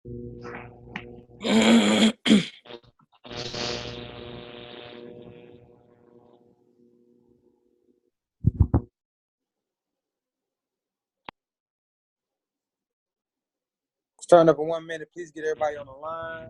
Starting up in 1 minute. Please get everybody on the line.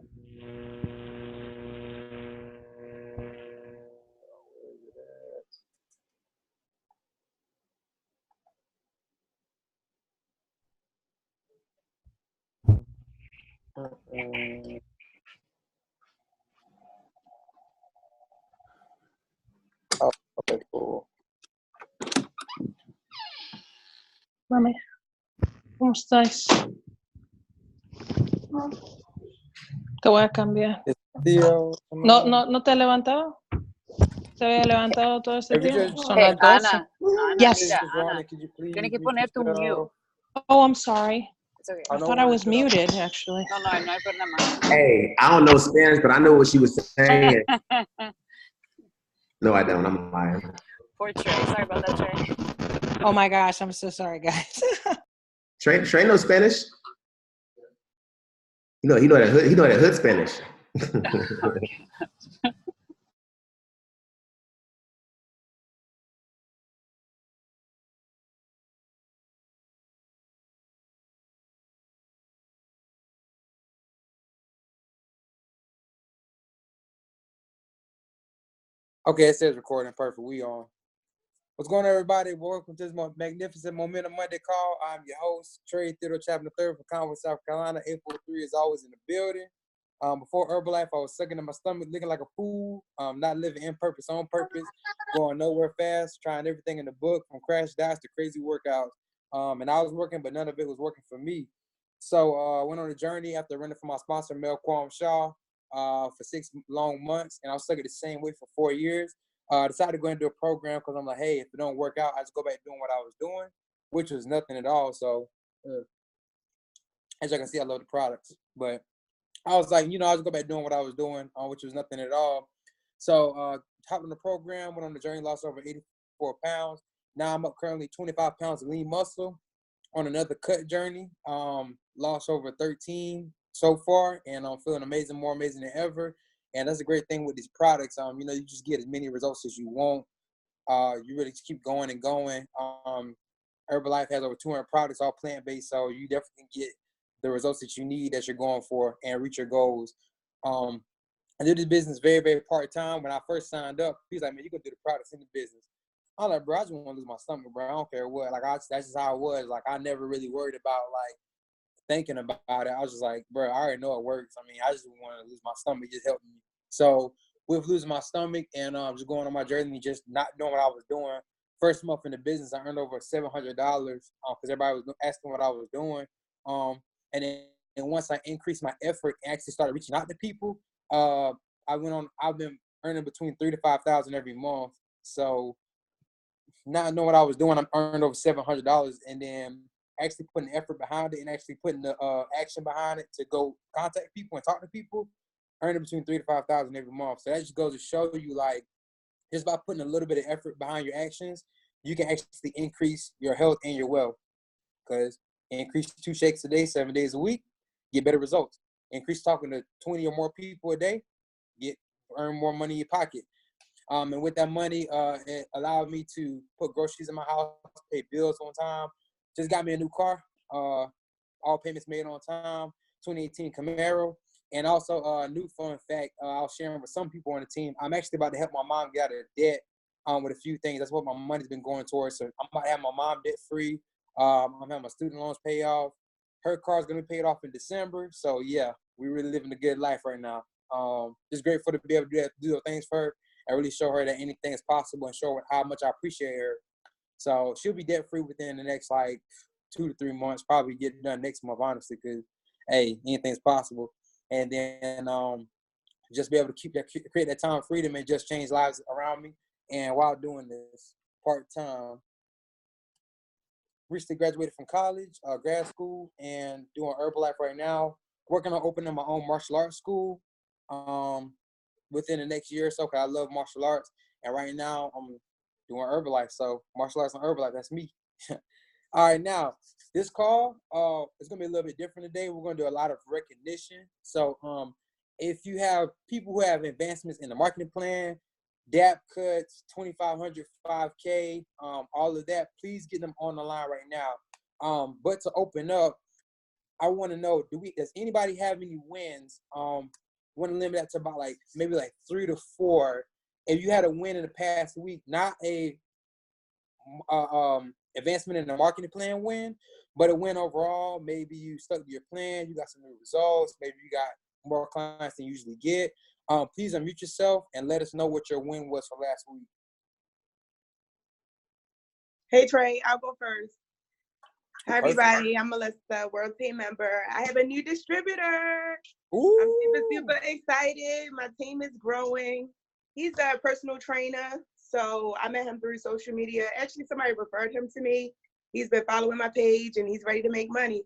Oh, okay, cool. Mami, ¿cómo estás? Te voy a cambiar. Tío, ¿No te has levantado? ¿Te había levantado todo este tiempo? Son las 12. Ana, Yes. mira, Ana, tienes que poner tu mute. Oh, I'm sorry. It's okay. I thought I was muted, actually. No hay problema. Hey, I don't know Spanish, but I know what she was saying. No, I don't. I'm lying. Poor Trey. Sorry about that, Trey. Oh my gosh, I'm so sorry, guys. Trey knows Spanish. He know that hood Spanish. Okay, it says recording. Perfect. We on. What's going on, everybody? Welcome to this magnificent Momentum Monday call. I'm your host, Trey Theodore Chapman III from Conway, South Carolina. 843 is always in the building. Before Herbalife, I was sucking in my stomach, looking like a fool, not living in purpose, on purpose, going nowhere fast, trying everything in the book, from crash diets to crazy workouts. And I was working, but none of it was working for me. So I went on a journey after running for my sponsor, Mel Quam Shaw, for 6 long months, and I was stuck at the same weight for 4 years. I decided to go into a program because I'm like, hey, if it don't work out, I just go back doing what I was doing, which was nothing at all. So as you can see, I love the products, but I was like, I'll just go back doing what I was doing, which was nothing at all. So hopped on the program, went on the journey, lost over 84 pounds. Now I'm up currently 25 pounds of lean muscle. On another cut journey, lost over 13 so far, and I'm feeling amazing, more amazing than ever. And that's a great thing with these products. You just get as many results as you want. You really just keep going and going. Herbalife has over 200 products, all plant-based, so you definitely get the results that you need that you're going for and reach your goals. I did this business very, very part-time. When I first signed up, he was like, man, you can do the products in the business. I'm like, bro, I just want to lose my stomach, bro. I don't care what. That's just how it was. Like, I never really worried about, thinking about it. I was just like, bro, I already know it works. I mean, I just want to lose my stomach. Just help me. So with losing my stomach and just going on my journey, just not knowing what I was doing, first month in the business, I earned over $700 because everybody was asking what I was doing. And then once I increased my effort and actually started reaching out to people, I've been earning between $3,000 to $5,000 every month. So not knowing what I was doing, I'm earning over $700, and then actually putting the effort behind it and actually putting the action behind it to go contact people and talk to people, earning between $3,000 to $5,000 every month. So that just goes to show you, just by putting a little bit of effort behind your actions, you can actually increase your health and your wealth. Because increase 2 shakes a day, 7 days a week, get better results. Increase talking to 20 or more people a day, earn more money in your pocket. And with that money, it allowed me to put groceries in my house, pay bills on time. Just got me a new car. All payments made on time. 2018 Camaro. And also a new fun fact I'll share with some people on the team. I'm actually about to help my mom get out of debt with a few things. That's what my money's been going towards. So I'm about to have my mom debt free. I'm having my student loans paid off. Her car's going to be paid off in December. So, yeah, we're really living a good life right now. Just grateful to be able to do those things for her. I really show her that anything is possible and show her how much I appreciate her. So she'll be debt free within the next 2 to 3 months. Probably get done next month, honestly, because hey, anything's possible. And then just be able to create that time of freedom and just change lives around me. And while doing this part time, recently graduated from college, grad school, and doing Herbalife right now. Working on opening my own martial arts school. Within the next year or so, because I love martial arts. And right now, I'm doing Herbalife. So martial arts and Herbalife, that's me. All right, now, this call is gonna be a little bit different today. We're gonna do a lot of recognition. So if you have people who have advancements in the marketing plan, DAP cuts, 2,500, 5K, all of that, please get them on the line right now. But to open up, I want to know, does anybody have any wins? Want to limit that to about maybe 3 to 4. If you had a win in the past week, not a advancement in the marketing plan win, but a win overall. Maybe you stuck to your plan, you got some new results, maybe you got more clients than you usually get. Please unmute yourself and let us know what your win was for last week. Hey Trey, I'll go first. Hi everybody, I'm Melissa, World Team member. I have a new distributor. Ooh. I'm super excited. My team is growing. He's a personal trainer, so I met him through social media. Actually, somebody referred him to me. He's been following my page and he's ready to make money.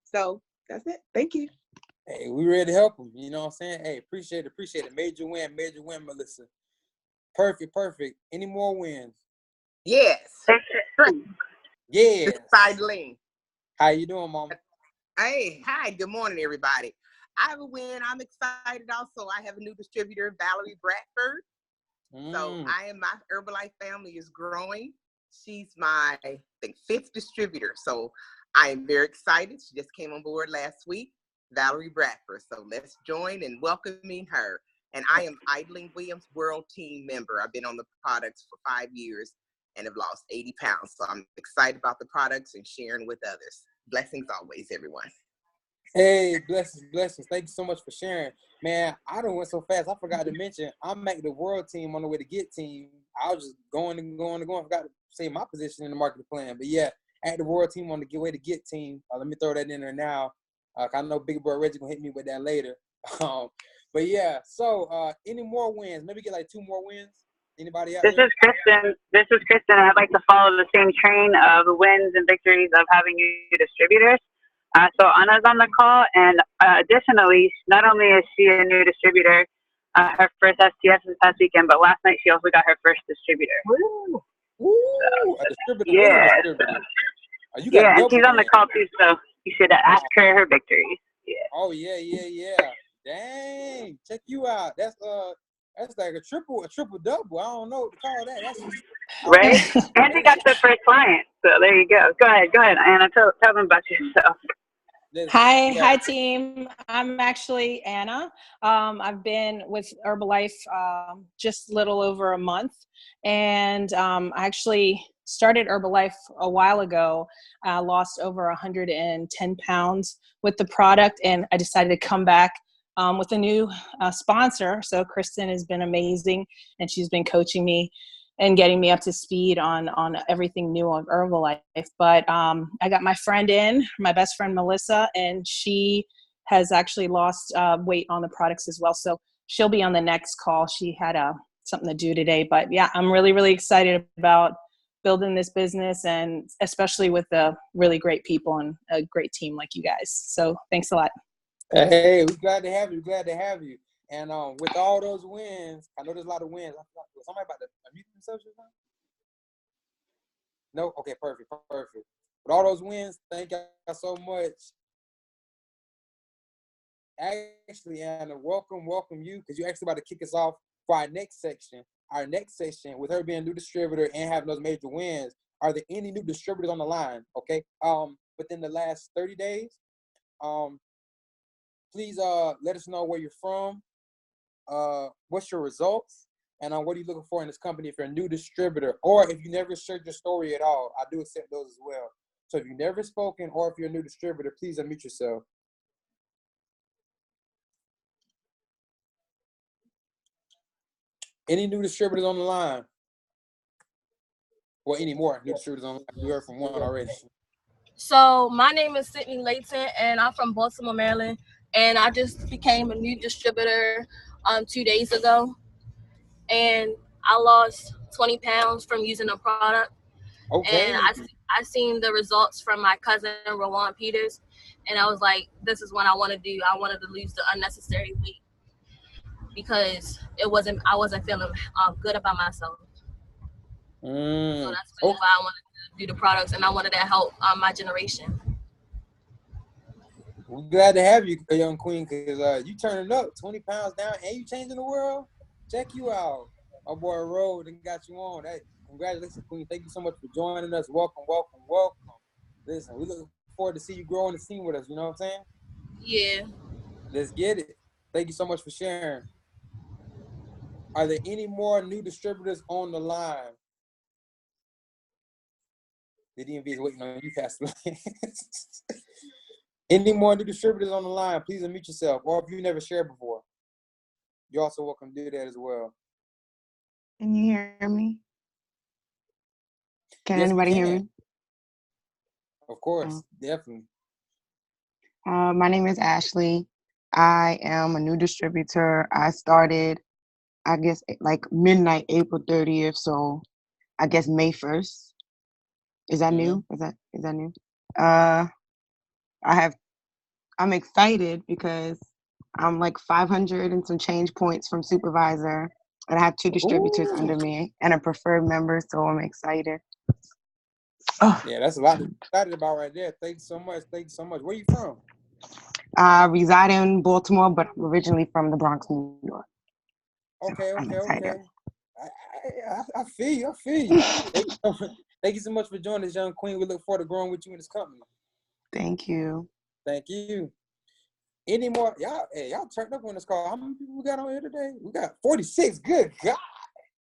So that's it. Thank you. Hey, we ready to help him. You know what I'm saying? Hey, appreciate it. Major win, Melissa. Perfect. Any more wins? Yes. Yeah. Sideline. How you doing, Mama? Hey, hi. Good morning, everybody. I have a win. I'm excited also. I have a new distributor, Valerie Bradford. So my Herbalife family is growing. She's my, I think, 5th distributor. So I am very excited. She just came on board last week, Valerie Bradford. So let's join in welcoming her. And I am Idling Williams World Team member. I've been on the products for 5 years and have lost 80 pounds. So I'm excited about the products and sharing with others. Blessings always, everyone. Hey, blessings. Thank you so much for sharing. Man, I done went so fast, I forgot to mention, I'm at the World Team on the way to Get Team. I was just going. I forgot to say my position in the marketing plan. But yeah, at the World Team on the way to Get Team. Let me throw that in there now. I know Big Bro Reggie gonna hit me with that later. But yeah, so any more wins? Maybe get 2 more wins. Anybody out there? This is Kristen. I'd like to follow the same train of wins and victories of having new distributors. So Anna's on the call, and additionally, not only is she a new distributor, her first STS this past weekend, but last night she also got her first distributor. Woo! So, a distributor. Yeah. And she's on the call too, so you should ask her victories. Yeah. Oh yeah. Dang, check you out. That's like a triple double. I don't know what to call that. That's just, right. And she got the first client. So there you go. Go ahead, Anna. Tell them about yourself. Hi team. I'm actually Anna. I've been with Herbalife just a little over a month, and I actually started Herbalife a while ago. I lost over 110 pounds with the product, and I decided to come back with a new sponsor. So Kristen has been amazing, and she's been coaching me and getting me up to speed on everything new on Herbalife. But I got my best friend Melissa, and she has actually lost weight on the products as well. So she'll be on the next call. She had something to do today. But yeah, I'm really, really excited about building this business, and especially with the really great people and a great team like you guys. So thanks a lot. Hey, we're glad to have you. And with all those wins, I know there's a lot of wins. Was somebody about to unmute themselves or something? No? Okay, perfect. With all those wins, thank y'all so much. Actually, Anna, welcome you, because you're actually about to kick us off for our next section. Our next section, with her being a new distributor and having those major wins, are there any new distributors on the line? Okay. Within the last 30 days, please let us know where you're from. What's your results, and what are you looking for in this company if you're a new distributor, or if you never shared your story at all. I do accept those as well. So if you've never spoken, or if you're a new distributor, please unmute yourself. Any new distributors on the line? Well, any more new distributors on the line? We heard from one already. So my name is Sydney Layton, and I'm from Baltimore, Maryland, and I just became a new distributor 2 days ago, and I lost 20 pounds from using the product. Okay. And I seen the results from my cousin Rowan Peters, and I was like, this is what I want to do. I wanted to lose the unnecessary weight because I wasn't feeling good about myself. So that's really why I wanted to do the products, and I wanted to help my generation. We're glad to have you, young queen, because you turning up 20 pounds down and you changing the world. Check you out. My boy Road and got you on. Hey, congratulations, queen. Thank you so much for joining us. Welcome, welcome, welcome. Listen, we look forward to see you grow on the scene with us. You know what I'm saying? Yeah. Let's get it. Thank you so much for sharing. Are there any more new distributors on the line? The DMV is waiting on you, Pastor. Any more new distributors on the line, please unmute yourself. Or if you never shared before, you're also welcome to do that as well. Can you hear me? Can Yes, anybody we hear can. me? Of course, definitely. My name is Ashley. I am a new distributor. I started, I guess, like midnight April 30th, so I guess May 1st. Is that new? Is that new? I'm excited because I'm like 500 and some change points from supervisor, and I have 2 distributors under me and a preferred member, so I'm excited. Oh. Yeah, that's a lot to be excited about right there. Thank you so much. Thank you so much. Where are you from? I reside in Baltimore, but I'm originally from the Bronx, New York. Okay, so okay. I feel you. I feel you. Thank you so much for joining us, young queen. We look forward to growing with you in this company. Thank you. Thank you. Any more? Y'all turned up on this call. How many people we got on here today? We got 46. Good God.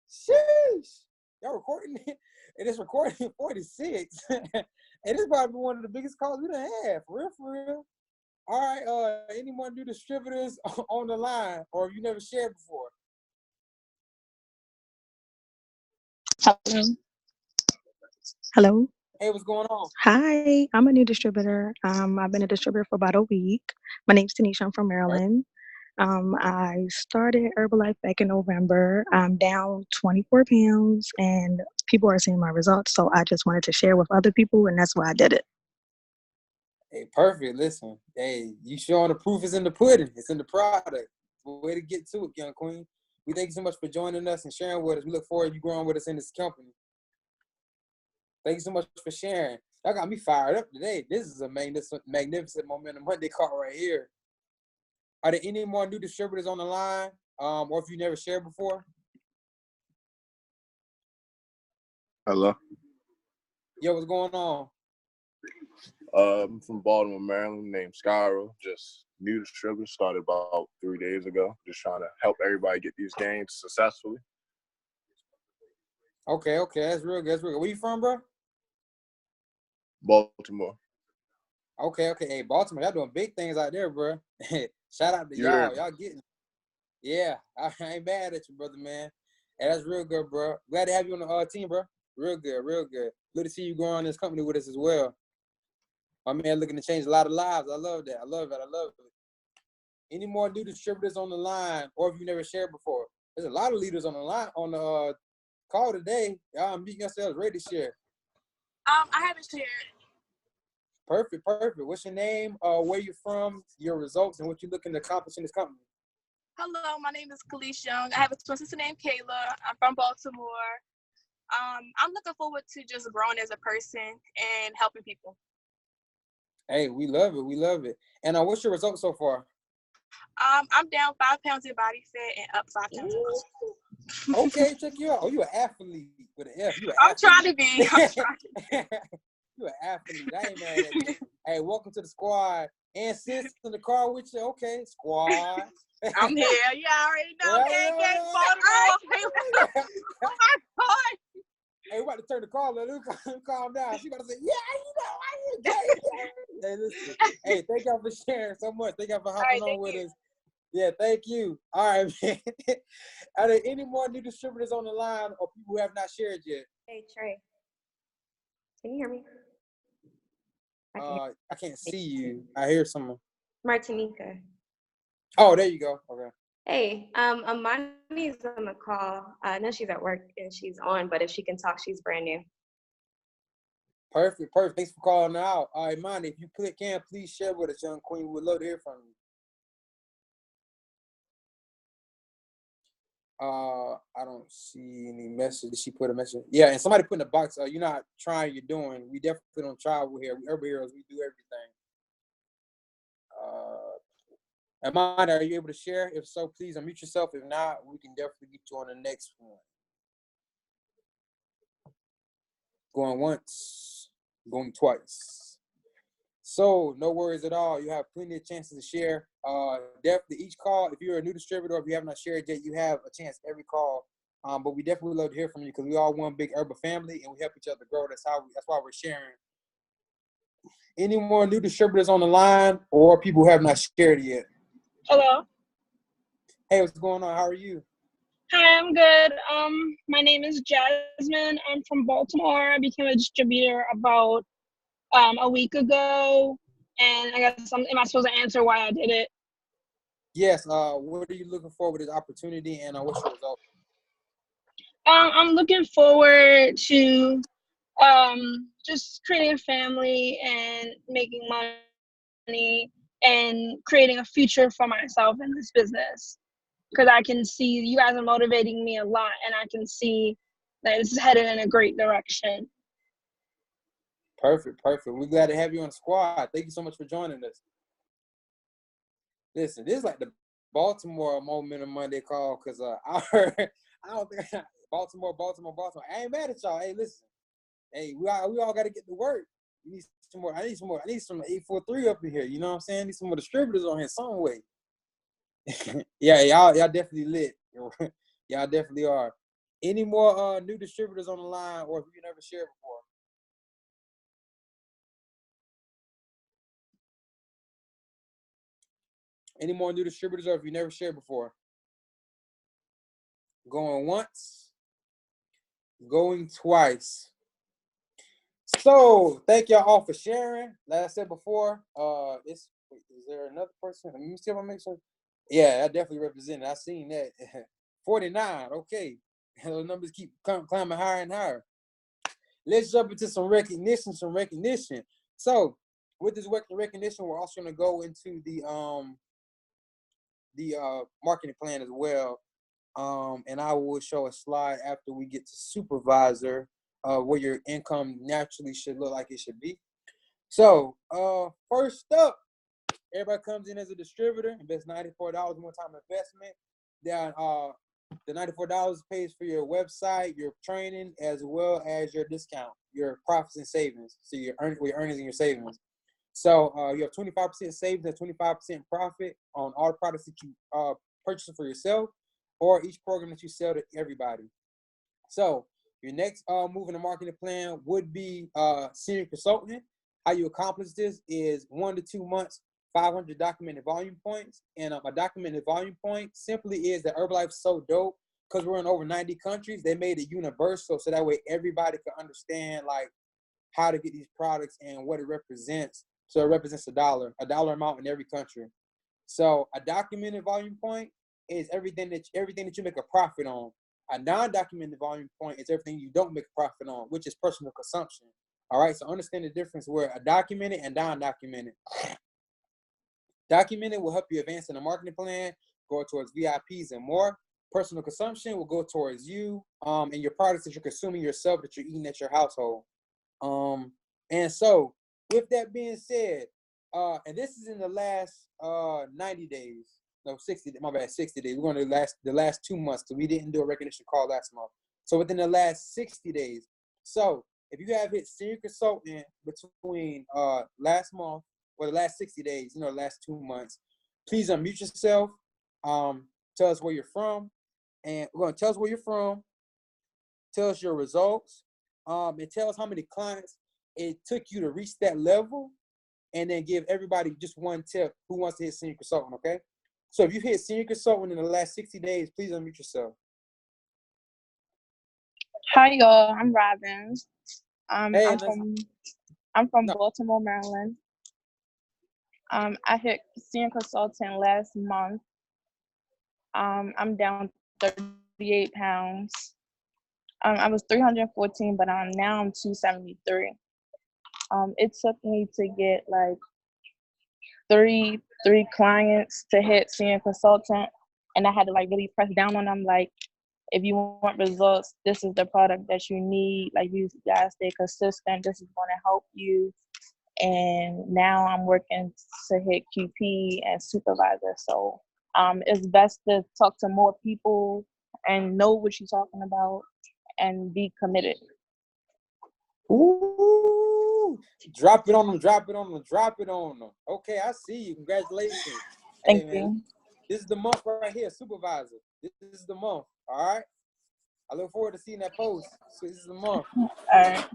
Sheesh. Y'all recording it? And it's recording 46. And it's probably one of the biggest calls we done had. For real. All right. Any more new distributors on the line, or have you never shared before? Hello. Hey, what's going on? Hi, I'm a new distributor. I've been a distributor for about a week. My name's Tanisha. I'm from Maryland. I started Herbalife back in November. I'm down 24 pounds, and people are seeing my results. So I just wanted to share with other people, and that's why I did it. Hey, perfect. Listen, hey, you showing the proof is in the pudding. It's in the product. Way to get to it, young queen. We thank you so much for joining us and sharing with us. We look forward to you growing with us in this company. Thank you so much for sharing. That got me fired up today. This is a magnificent Momentum Monday call right here. Are there any more new distributors on the line? Or if you never shared before? Hello. Yo, what's going on? I'm from Baltimore, Maryland, named Skyro. Just new distributor, started about 3 days ago. Just trying to help everybody get these games successfully. Okay. That's real good. Where you from, bro? Baltimore. Okay. Hey, Baltimore, y'all doing big things out there, bro. Shout out to y'all. Y'all getting it. Yeah, I ain't mad at you, brother, man. Hey, that's real good, bro. Glad to have you on the team, bro. Real good. Good to see you growing this company with us as well. My man looking to change a lot of lives. I love that. I love it. Any more new distributors on the line, or if you never shared before? There's a lot of leaders on the line on the call today. Y'all meeting yourselves ready to share. I haven't shared. Perfect. What's your name? Where you from? Your results and what you're looking to accomplish in this company. Hello, my name is Khalees Young. I have a twin sister named Kayla. I'm from Baltimore. I'm looking forward to just growing as a person and helping people. Hey, we love it. And what's your results so far? I'm down 5 pounds in body fat and up 5 pounds in muscle. Okay, check you out. Oh, you an athlete with an F. I'm trying to be. You an athlete. I ain't mad at you. Hey, welcome to the squad. And sis in the car with you. Okay, squad. I'm here. You already know. Gang, Baltimore. Oh my God. Hey, we're about to turn the call. Let him calm down. She about to say, yeah, Hey, listen. Hey, thank y'all for sharing so much. Thank y'all for hopping on with us. Yeah, thank you. All right, man. Are there any more new distributors on the line or people who have not shared yet? Hey, Trey. Can you hear me? I can't see you. I hear someone. Martinica. Oh, there you go. Okay. Hey, Amani's on the call. I know she's at work and she's on, but if she can talk, she's brand new. Perfect. Thanks for calling out. All right, Imani, if you can, please share with us, young queen. We'd love to hear from you. I don't see any message. Did she put a message? Yeah, and somebody put in the box, you're not trying, you're doing. We definitely don't travel here. We Urban Heroes, we do everything. Amanda, are you able to share? If so, please unmute yourself. If not, we can definitely get you on the next one. Going once, going twice. So no worries at all. You have plenty of chances to share. Definitely each call, if you're a new distributor or if you have not shared yet, you have a chance every call. But we definitely love to hear from you because we all one big urban family and we help each other grow. That's why we're sharing. Any more new distributors on the line or people who have not shared yet? Hello. Hey, what's going on? How are you? Hi, I'm good. My name is Jasmine. I'm from Baltimore. I became a distributor about a week ago, and I guess am I supposed to answer why I did it? Yes. What are you looking for with this opportunity, and what's your result? I'm looking forward to just creating a family and making money and creating a future for myself in this business. Because I can see you guys are motivating me a lot, and I can see that it's headed in a great direction. Perfect. We're glad to have you on the squad. Thank you so much for joining us. Listen, this is like the Baltimore Momentum Monday call because I don't think Baltimore. I ain't mad at y'all. Hey, listen. Hey, we all got to get to work. We need some more. I need some 843 up in here. You know what I'm saying? I need some more distributors on here some way. Yeah, y'all definitely lit. Y'all definitely are. Any more new distributors on the line, or if you never shared before? Any more new distributors, or if you never shared before? Going once, going twice. So thank y'all all for sharing. Like I said before, is there another person? Let me see if I make sure. Yeah, I definitely represented. I seen that. 49. Okay, those numbers keep climbing higher and higher. Let's jump into some recognition. So with this recognition, we're also going to go into the marketing plan as well. And I will show a slide after we get to supervisor, where your income naturally should look like it should be. So first up, everybody comes in as a distributor, invests $94 one-time investment. Then the $94 pays for your website, your training, as well as your discount, your profits and savings. So your earnings and your savings. So you have 25% savings and 25% profit on all the products that you purchase for yourself or each program that you sell to everybody. So your next move in the marketing plan would be senior consultant. How you accomplish this is 1 to 2 months, 500 documented volume points. And a documented volume point simply is that Herbalife's so dope because we're in over 90 countries. They made it universal so that way everybody can understand like how to get these products and what it represents. So it represents a dollar amount in every country. So a documented volume point is everything that you make a profit on. A non-documented volume point is everything you don't make a profit on, which is personal consumption. All right, so understand the difference where a documented and non-documented. Documented will help you advance in the marketing plan, go towards VIPs and more. Personal consumption will go towards you and your products that you're consuming yourself, that you're eating at your household. And so with that being said, and this is in the last 90 days. No, 60, my bad, 60 days. We're going to the last 2 months because we didn't do a recognition call last month. So within the last 60 days. So if you have hit senior consultant between last month or the last 60 days, the last 2 months, please unmute yourself. Tell us where you're from. And we're going to tell us where you're from. Tell us your results. And tell us how many clients it took you to reach that level. And then give everybody just one tip who wants to hit senior consultant, okay? So if you hit senior consultant in the last 60 days, please unmute yourself. Hi y'all, I'm Robbins. Hey, I'm from Baltimore, Maryland. I hit senior consultant last month. I'm down 38 pounds. I was 314, but now I'm 273. It took me to get like three clients to hit senior consultant, and I had to like really press down on them, like if you want results, this is the product that you need. Like, you gotta stay consistent. This is gonna help you. And now I'm working to hit QP and supervisor. So it's best to talk to more people and know what you're talking about and be committed. Ooh, drop it on them, drop it on them, drop it on them. Okay, I see you. Congratulations. Thank Hey, man, you. this is the month right here, supervisor. This is the month. All right. I look forward to seeing that post. So this is the month. All right.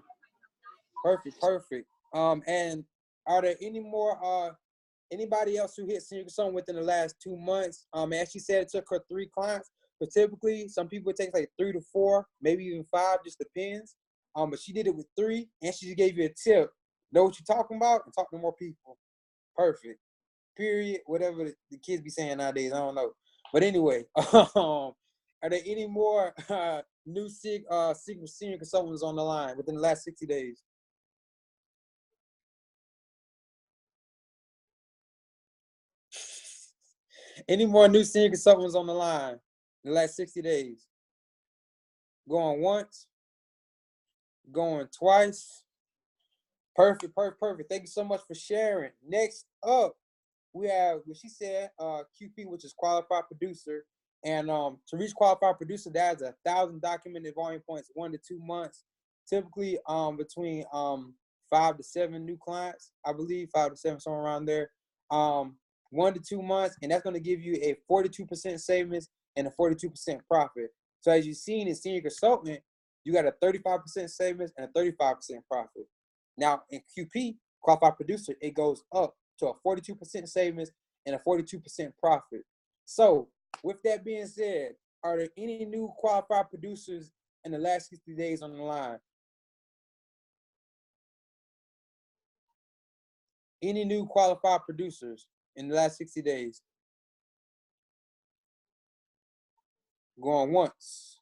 Perfect, perfect. And are there any more anybody else who hit senior consultant within the last 2 months? As she said, it took her 3 clients, but typically some people it takes like 3 to 4, maybe even 5, just depends. But she did it with 3, and she just gave you a tip. Know what you're talking about and talk to more people. Perfect. Period. Whatever the kids be saying nowadays, I don't know. But anyway, are there any more new senior consultants on the line within the last 60 days? Any more new senior consultants on the line in the last 60 days? Going once, going twice. Perfect, perfect, perfect. Thank you so much for sharing. Next up, we have what she said, QP, which is qualified producer. And to reach qualified producer, that's 1,000 documented volume points, 1 to 2 months. Typically between 5 to 7 new clients, I believe, 5 to 7, somewhere around there. 1 to 2 months, and that's going to give you a 42% savings and a 42% profit. So as you've seen in senior consultant, you got a 35% savings and a 35% profit. Now in QP, qualified producer, it goes up to a 42% savings and a 42% profit. So with that being said, are there any new qualified producers in the last 60 days on the line? Any new qualified producers in the last 60 days? Going once,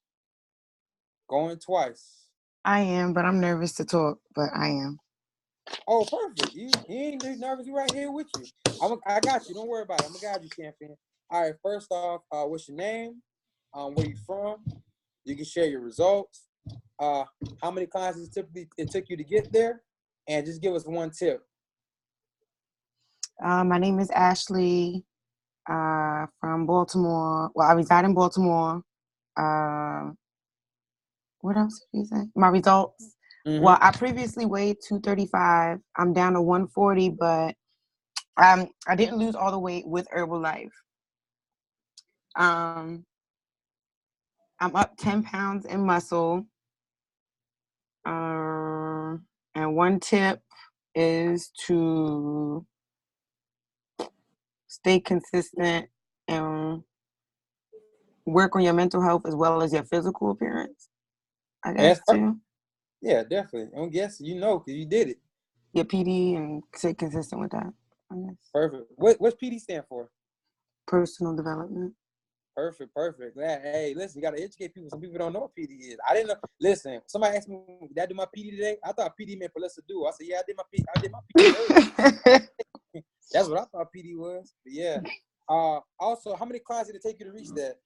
going twice. I am, but I'm nervous to talk, but I am. Oh, perfect. You ain't nervous. You right here with you. I got you. Don't worry about it. I'm gonna guide you, champion. All right. First off, what's your name? Where you from? You can share your results. How many clients it took you to get there, and just give us one tip. My name is Ashley. From Baltimore. Well, I reside in Baltimore. What else did you say? My results. Mm-hmm. Well, I previously weighed 235. I'm down to 140, but I didn't lose all the weight with Herbalife. I'm up 10 pounds in muscle. And one tip is to stay consistent and work on your mental health as well as your physical appearance, I guess, too. Yeah, definitely. I guess you know because you did it. Your PD and stay consistent with that, I guess. Perfect. What's PD stand for? Personal development. Perfect, perfect. Hey, listen, you got to educate people. Some people don't know what PD is. I didn't know. Listen, somebody asked me, did I do my PD today? I thought PD meant for let's do. I said, yeah, I did my PD earlier. That's what I thought PD was. But yeah. Also, how many clients did it take you to reach that?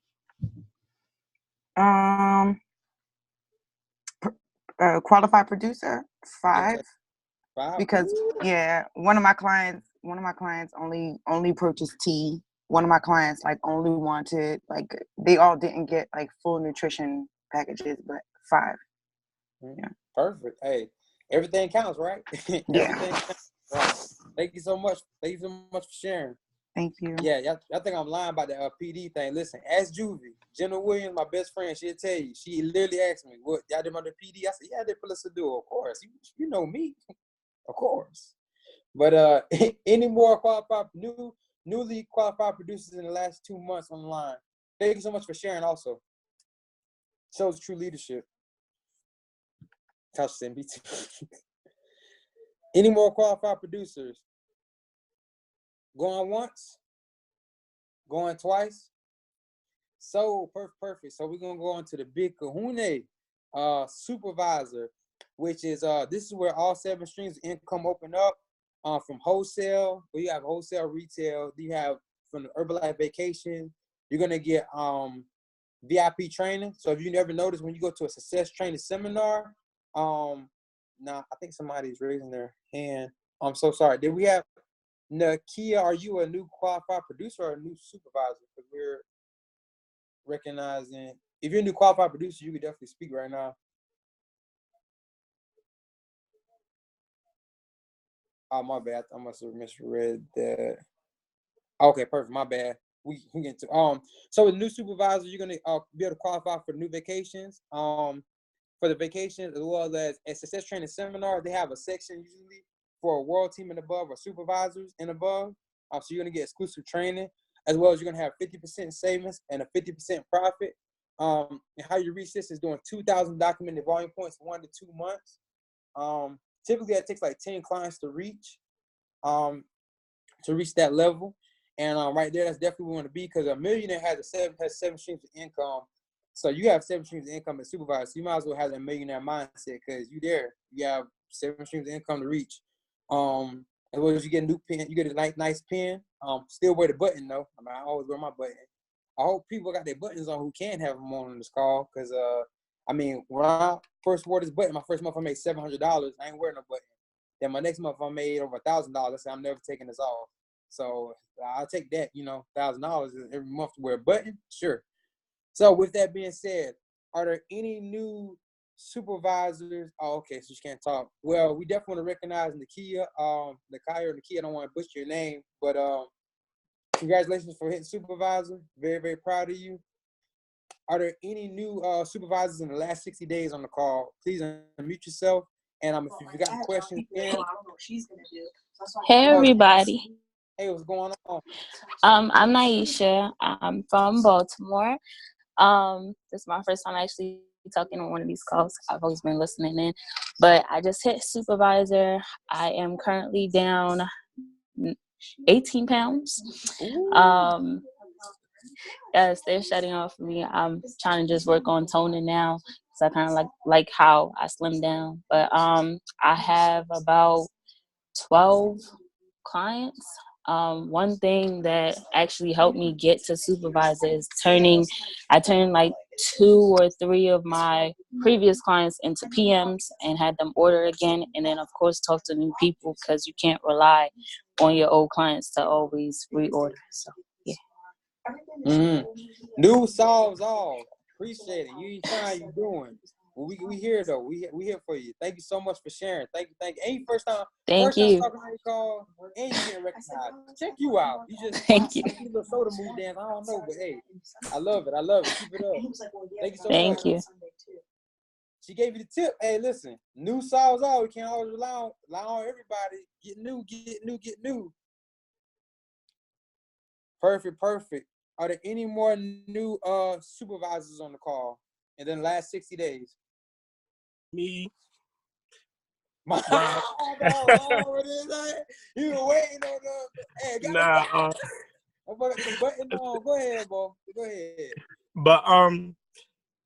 Qualified producer, 5. Okay. 5? Because one of my clients only purchased tea. One of my clients only wanted they all didn't get full nutrition packages, but 5. Yeah. Perfect. Hey, everything counts, right? Yeah. Everything counts. Right. Thank you so much. Thank you so much for sharing. Thank you. Yeah, y'all think I'm lying about the PD thing. Listen, ask Juvie. Jenna Williams, my best friend, she'll tell you. She literally asked me, what, y'all did about the PD? I said, yeah, I did for Let's Do, of course. You know me. Of course. But any more newly qualified producers in the last 2 months on the line? Thank you so much for sharing also. Shows true leadership. Couch said me too. Any more qualified producers? Going once? Going twice? So perfect. So we're gonna go on to the big kahuna supervisor, which is this is where all 7 streams of income open up. From wholesale, where you have wholesale, retail, you have from the Herbalife Vacation, you're gonna get VIP training. So if you never noticed, when you go to a success training seminar, I think somebody's raising their hand. I'm so sorry. Did we have Nakia? Are you a new qualified producer or a new supervisor? Because we're recognizing, if you're a new qualified producer, you could definitely speak right now. Oh, my bad. I must have misread that. Okay, perfect. My bad. We get to So with new supervisor, you're gonna be able to qualify for new vacations. For the vacations, as well as a success training seminar, they have a section usually for a world team and above or supervisors and above. So you're gonna get exclusive training, as well as you're gonna have 50% savings and a 50% profit. And how you reach this is doing 2,000 documented volume points, 1 to 2 months. Typically, that takes like 10 clients to reach that level. And right there, that's definitely where we want to be, because a millionaire has 7 streams of income. So you have 7 streams of income as supervisor. So you might as well have that millionaire mindset, because you there. You have 7 streams of income to reach. As well as you get a new pen, you get a nice pen. Still wear the button though. I mean, I always wear my button. I hope people got their buttons on who can have them on this call, because I mean, when I first wore this button, my first month I made $700. I ain't wearing no button. Then my next month I made over $1,000. I said I'm never taking this off. So I'll take that, $1,000 every month to wear a button. Sure. So with that being said, are there any new supervisors? Oh, okay, so you can't talk. Well, we definitely want to recognize Nakia, Nakia or Nakia. I don't want to butcher your name, but congratulations for hitting supervisor. Very, very proud of you. Are there any new supervisors in the last 60 days on the call? Please unmute yourself. And if you got questions, Hey everybody. Hey, what's going on? I'm Naisha. I'm from Baltimore. This is my first time actually talking on one of these calls. I've always been listening in, but I just hit supervisor. I am currently down 18 pounds. Yes, they're shutting off me. I'm trying to just work on toning now. So I kind of like how I slimmed down. But I have about 12 clients. One thing that actually helped me get to supervisor is I turned like 2 or 3 of my previous clients into PMs and had them order again. And then of course talk to new people, because you can't rely on your old clients to always reorder. So yeah. New solves all. Appreciate it. You fine, you doing. Well, we here though. We here for you. Thank you so much for sharing. Thank you. And first time talking on your call, and you getting recognized. Check you out. You just thank you. A little soda mood dance. I don't know, but hey, I love it. Keep it up. Thank you so much. Thank you. She gave you the tip. Hey, listen, new solves all. We can't always rely on everybody. Get new. Perfect. Are there any more new supervisors on the call in the last 60 days? Me. You were waiting on the. Hey, the button on. Go ahead, boy. Go ahead. But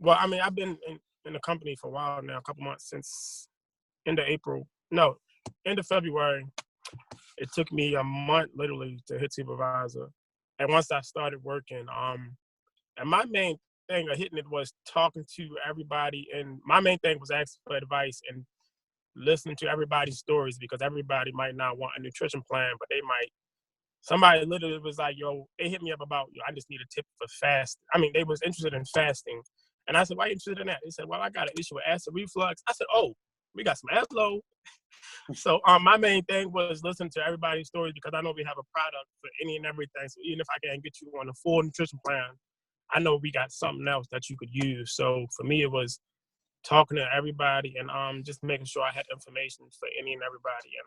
well, I mean, I've been in the company for a while now, a couple months, since end of February. It took me a month literally to hit supervisor. And once I started working, and my main thing of hitting it was talking to everybody. And my main thing was asking for advice and listening to everybody's stories, because everybody might not want a nutrition plan, but somebody literally was like, yo, they hit me up about, I just need a tip for fast. I mean, they was interested in fasting. And I said, why are you interested in that? They said, well, I got an issue with acid reflux. I said, oh, we got some Eslo. So my main thing was listening to everybody's stories, because I know we have a product for any and everything. So even if I can't get you on a full nutrition plan, I know we got something else that you could use. So for me, it was talking to everybody and just making sure I had information for any and everybody. And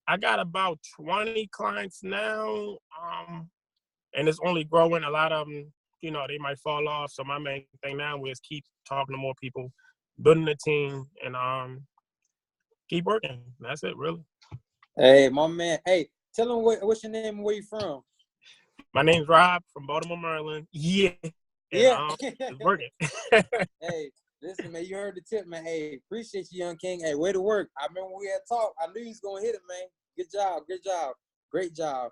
I got about 20 clients now, and it's only growing. A lot of them, they might fall off. So my main thing now is keep talking to more people, building a team, and keep working. That's it, really. Hey, my man. Hey, tell them what's your name and where you from. My name's Rob from Baltimore, Maryland. Yeah. It's working. Hey, listen, man, you heard the tip, man. Hey, appreciate you, young king. Hey, way to work. I remember when we had talked. I knew he was going to hit it, man. Good job. Great job.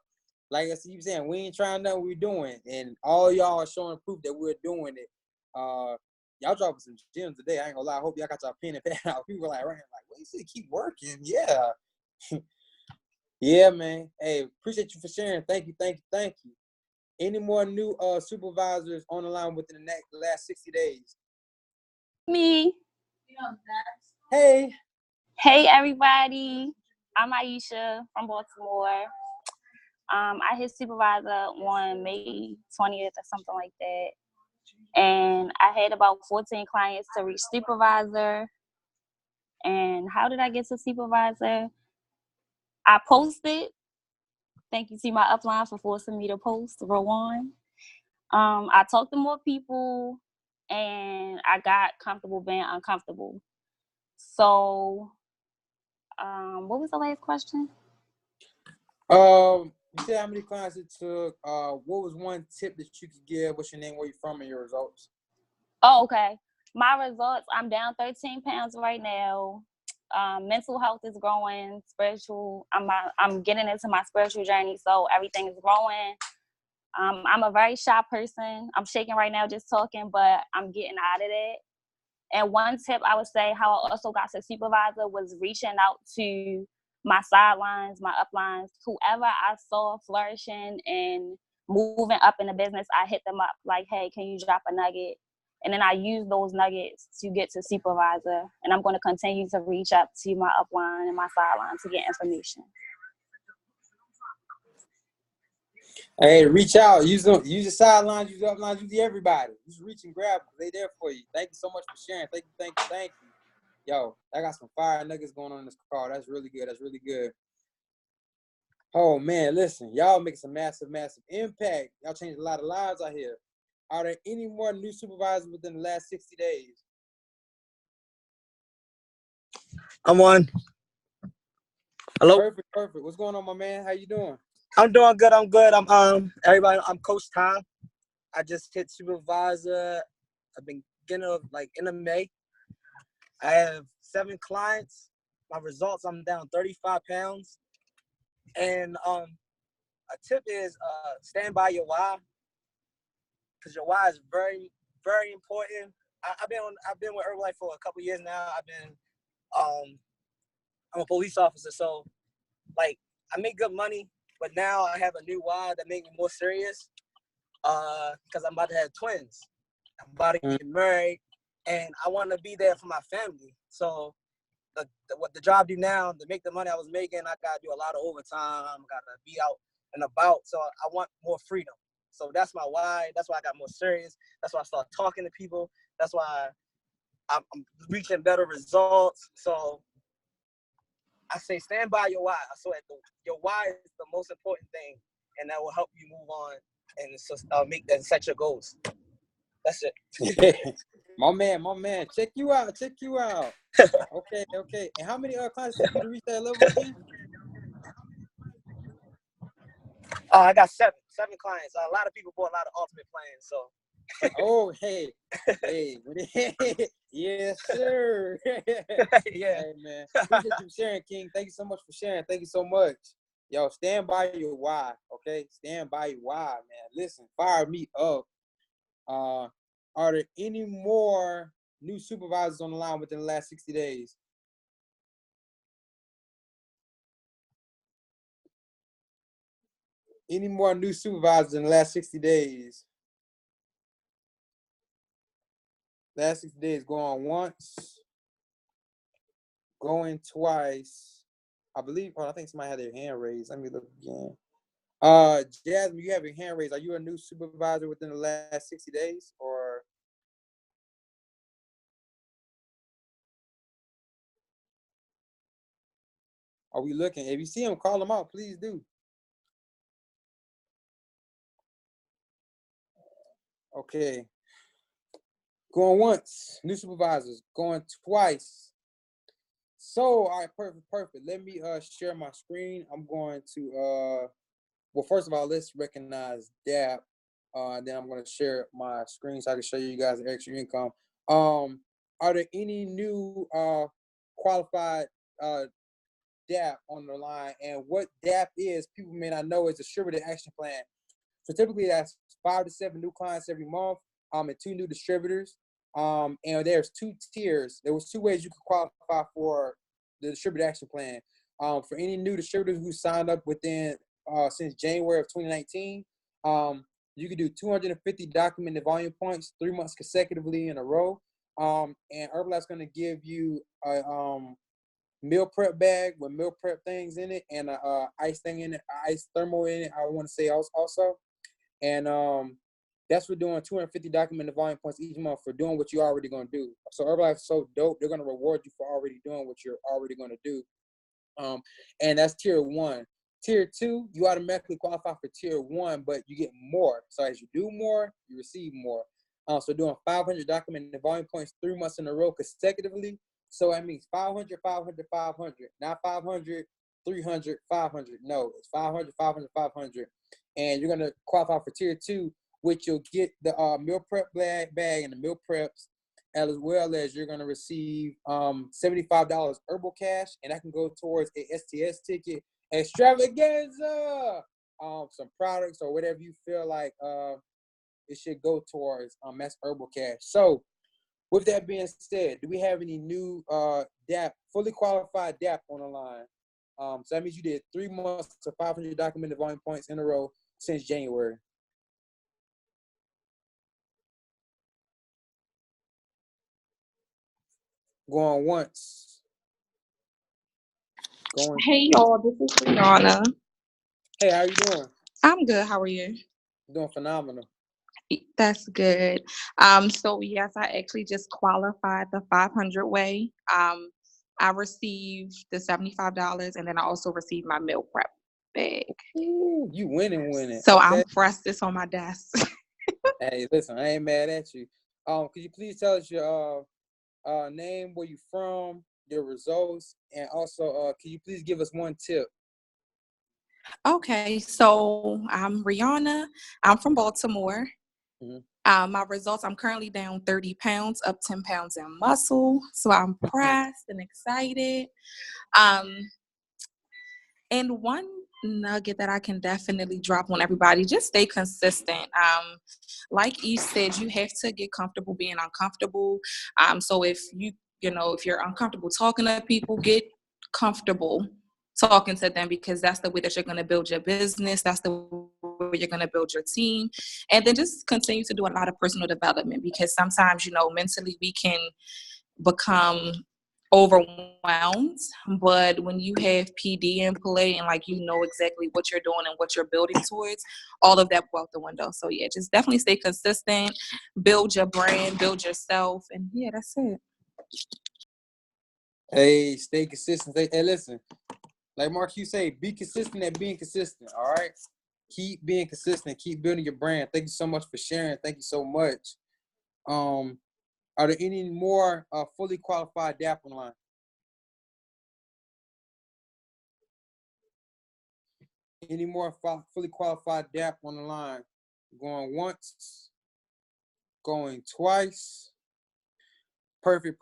like I keep saying, we ain't trying nothing, we're doing. And all y'all are showing proof that we're doing it. Y'all dropping some gems today. I ain't gonna lie. I hope y'all got y'all pen and pad out. People like, right, like, well, you should keep working. Yeah. Yeah, man. Hey, appreciate you for sharing. Thank you. Any more new supervisors on the line within the last 60 days? Me. Hey. Hey, everybody. I'm Aisha from Baltimore. I hit supervisor on May 20th or something like that. And I had about 14 clients to reach supervisor. And how did I get to supervisor? I posted. Thank you to my upline for forcing me to post, Rowan. I talked to more people, and I got comfortable being uncomfortable. So, what was the last question? You said how many clients it took. What was one tip that you could give? What's your name? Where you from? And your results? Oh, okay. My results, I'm down 13 pounds right now. Mental health is growing. Spiritual, I'm getting into my spiritual journey, so everything is growing. I'm a very shy person. I'm shaking right now just talking, but I'm getting out of that. And one tip I would say how I also got to supervisor was reaching out to my sidelines, my uplines, whoever I saw flourishing and moving up in the business, I hit them up like, hey, can you drop a nugget? And then I use those nuggets to get to supervisor. And I'm going to continue to reach out to my upline and my sideline to get information. Hey, reach out. Use your sidelines, use your uplines, use everybody. Just reach and grab them. They there for you. Thank you so much for sharing. Thank you. Yo, I got some fire nuggets going on in this call. That's really good. Oh, man, listen. Y'all making some massive impact. Y'all changed a lot of lives out here. Are there any more new supervisors within the last 60 days? I'm on. Hello? Perfect. What's going on, my man? How you doing? I'm doing good. I'm everybody. I'm Coach Tom. I just hit supervisor. I've been end of May. I have 7 clients. My results, I'm down 35 pounds. And a tip is stand by your why, because your why is very, very important. I've been with Herbalife for a couple years now. I'm a police officer, so like I make good money, but now I have a new why that makes me more serious. Because I'm about to have twins. I'm about to get married, and I want to be there for my family. So what the job do now, to make the money I was making, I got to do a lot of overtime. Got to be out and about. So I want more freedom. So that's my why. That's why I got more serious. That's why I started talking to people. That's why I'm reaching better results. So I say stand by your why. So your why is the most important thing, and that will help you move on and make and set your goals. That's it. My man. Check you out. Okay. And how many clients took you to reach that level again? I got seven clients. A lot of people bought a lot of ultimate plans. So. Oh, hey. Yes, sir. Yeah. Hey, man. Appreciate you sharing, King. Thank you so much for sharing. Thank you so much. Yo, stand by your why, okay? Stand by your why, man. Listen, fire me up. Are there any more new supervisors on the line within the last 60 days? Any more new supervisors in the last 60 days? Last 60 days, going once, going twice. I believe, I think somebody had their hand raised. Let me look again. Jasmine, you have your hand raised. Are you a new supervisor within the last 60 days, or? Are we looking? If you see them, call them out. Please do. Okay. Going once. New supervisors. Going twice. So, all right, perfect. Let me share my screen. I'm going to well, first of all, let's recognize DAP. Then I'm going to share my screen so I can show you guys the extra income. Are there any new qualified DAP on the line. And what DAP is, people may not know, is Distributor Action Plan. So typically that's 5 to 7 new clients every month, and 2 new distributors. And there's 2 tiers. There was 2 ways you could qualify for the Distributor Action Plan. For any new distributors who signed up within since January of 2019, you can do 250 documented volume points 3 months consecutively in a row. And Herbalife's going to give you a meal prep bag with meal prep things in it and a ice thing in it, ice thermal in it, I want to say also. And that's for doing 250 documented volume points each month for doing what you're already going to do. So Herbalife is so dope, they're going to reward you for already doing what you're already going to do. And that's tier 1. Tier 2, you automatically qualify for tier 1, but you get more. So as you do more, you receive more. So doing 500 documented volume points 3 months in a row consecutively. So that means 500, 500, 500. Not 500, 300, 500. No, it's 500, 500, 500. And you're going to qualify for tier 2, which you'll get the meal prep bag and the meal preps, as well as you're going to receive $75 Herbal Cash, and that can go towards a STS ticket extravaganza, some products or whatever you feel like it should go towards. That's Herbal Cash. So with that being said, do we have any new DAP, fully qualified DAP on the line? So that means you did 3 months to 500 documented volume points in a row since January. Going once. Going. Hey y'all, this is Rihanna. Hey, how you doing? I'm good. How are you? Doing phenomenal. That's good. So yes, I actually just qualified the 500 way. I received the $75, and then I also received my meal prep bag. Ooh, you winning. So okay. I'm pressed. It's on my desk. Hey, listen, I ain't mad at you. Could you please tell us your name, where you from, your results, and also can you please give us one tip? Okay, so I'm Rihanna. I'm from Baltimore. Mm-hmm. My results, I'm currently down 30 pounds, up 10 pounds in muscle. So I'm pressed and excited. And one nugget that I can definitely drop on everybody, just stay consistent. Like E said, you have to get comfortable being uncomfortable. So if if you're uncomfortable talking to people, get comfortable talking to them, because that's the way that you're going to build your business. That's the way you're going to build your team. And then just continue to do a lot of personal development, because sometimes, mentally we can become overwhelmed, but when you have PD in play and exactly what you're doing and what you're building towards, all of that go out the window. So yeah, just definitely stay consistent, build your brand, build yourself, and yeah, that's it. Hey, stay consistent. Hey, listen, like Mark, you say, be consistent at being consistent. All right, keep being consistent, keep building your brand. Thank you so much for sharing. Thank you so much. Are there any more fully qualified DAP online? Any more fully qualified DAP on the line? Going once, going twice. Perfect.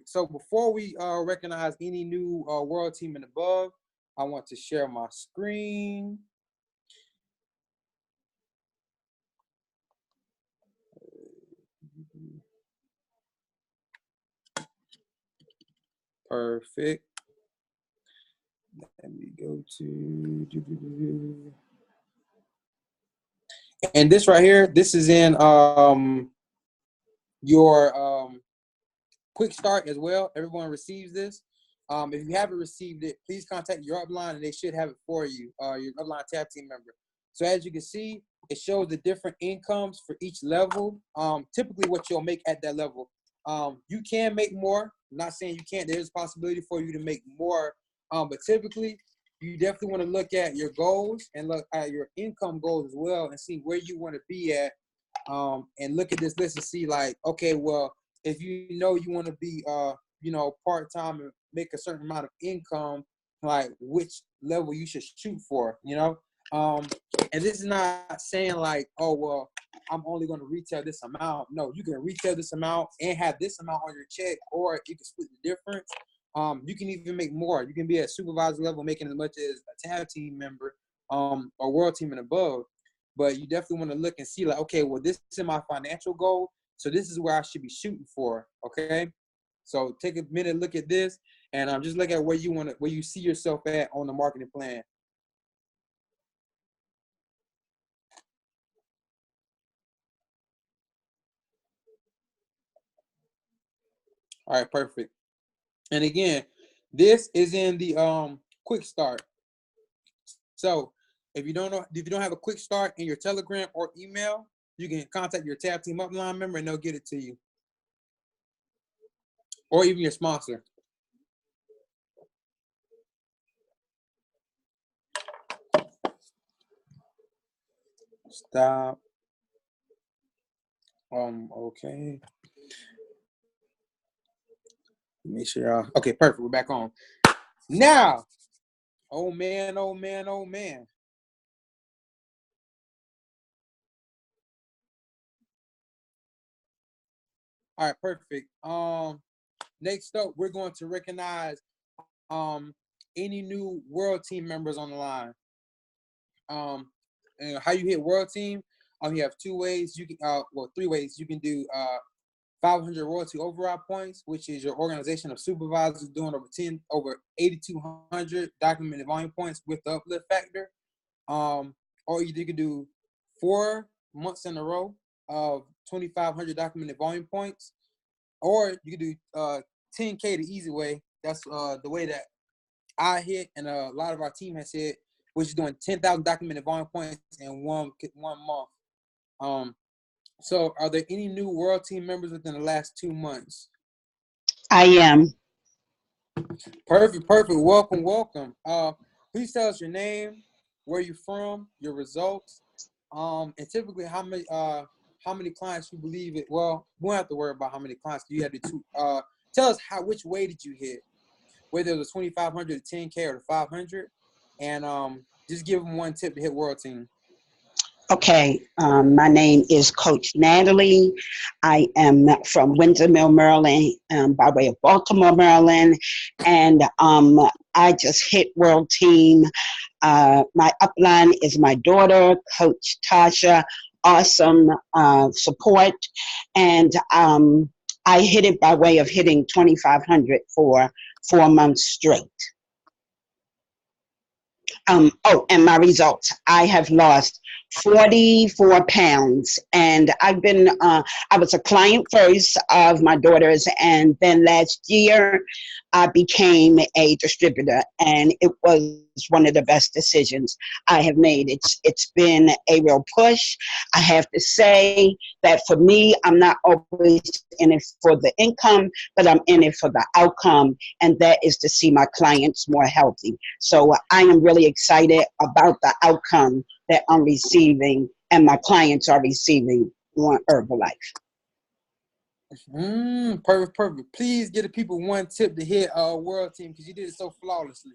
So before we recognize any new world team and above, I want to share my screen. Perfect. Let me go to, and this right here, this is in your quick start as well. Everyone receives this. If you haven't received it, please contact your upline and they should have it for you, your upline tab team member. So as you can see, it shows the different incomes for each level, typically what you'll make at that level. You can make more. I'm not saying you can't. There's a possibility for you to make more, but typically you definitely want to look at your goals and look at your income goals as well and see where you want to be at, and look at this list and see like, okay, well, if you want to be part-time and make a certain amount of income, like which level you should shoot for, and this is not saying like, oh, well, I'm only going to retail this amount. No, you can retail this amount and have this amount on your check, or you can split the difference. you can even make more. You can be at supervisor level, making as much as a tab team member, or world team and above. But you definitely want to look and see, like, okay, well, this is my financial goal, so this is where I should be shooting for. Okay, so take a minute, look at this, and just look at where you see yourself at on the marketing plan. All right, perfect. And again, this is in the quick start. So if you don't have a quick start in your Telegram or email, you can contact your tab team upline member and they'll get it to you, or even your sponsor. Stop. Okay. Make sure y'all. Okay, perfect. We're back on. Now, oh man. All right, perfect. Next up, we're going to recognize any new world team members on the line. And how you hit world team? You have 2 ways. You can 3 ways. You can do 500 royalty override points, which is your organization of supervisors doing over 8,200 documented volume points with the uplift factor. Or you can do 4 months in a row of 2,500 documented volume points, or you can do 10K the easy way. That's the way that I hit, and a lot of our team has hit, which is doing 10,000 documented volume points in one month. So are there any new world team members within the last 2 months? I am. Perfect. Welcome. Please tell us your name, where you're from, your results, and typically how many clients you believe it. Well, we won't have to worry about how many clients you had to. Tell us which way did you hit, whether it was 2,500, the 10K, or the 500, and just give them one tip to hit world team. Okay, my name is Coach Natalie. I am from Windsor Mill, Maryland, by way of Baltimore, Maryland, and I just hit world team. My upline is my daughter, Coach Tasha. Awesome support, and I hit it by way of hitting 2,500 for 4 months straight. And my results. I have lost 44 pounds, and I've been, I was a client first of my daughter's, and then last year I became a distributor, and it was one of the best decisions I have made. It's been a real push. I have to say that for me, I'm not always in it for the income, but I'm in it for the outcome, and that is to see my clients more healthy. So I am really excited about the outcome that I'm receiving and my clients are receiving on Herbalife. Perfect. Please give the people one tip to hit world team, because you did it so flawlessly.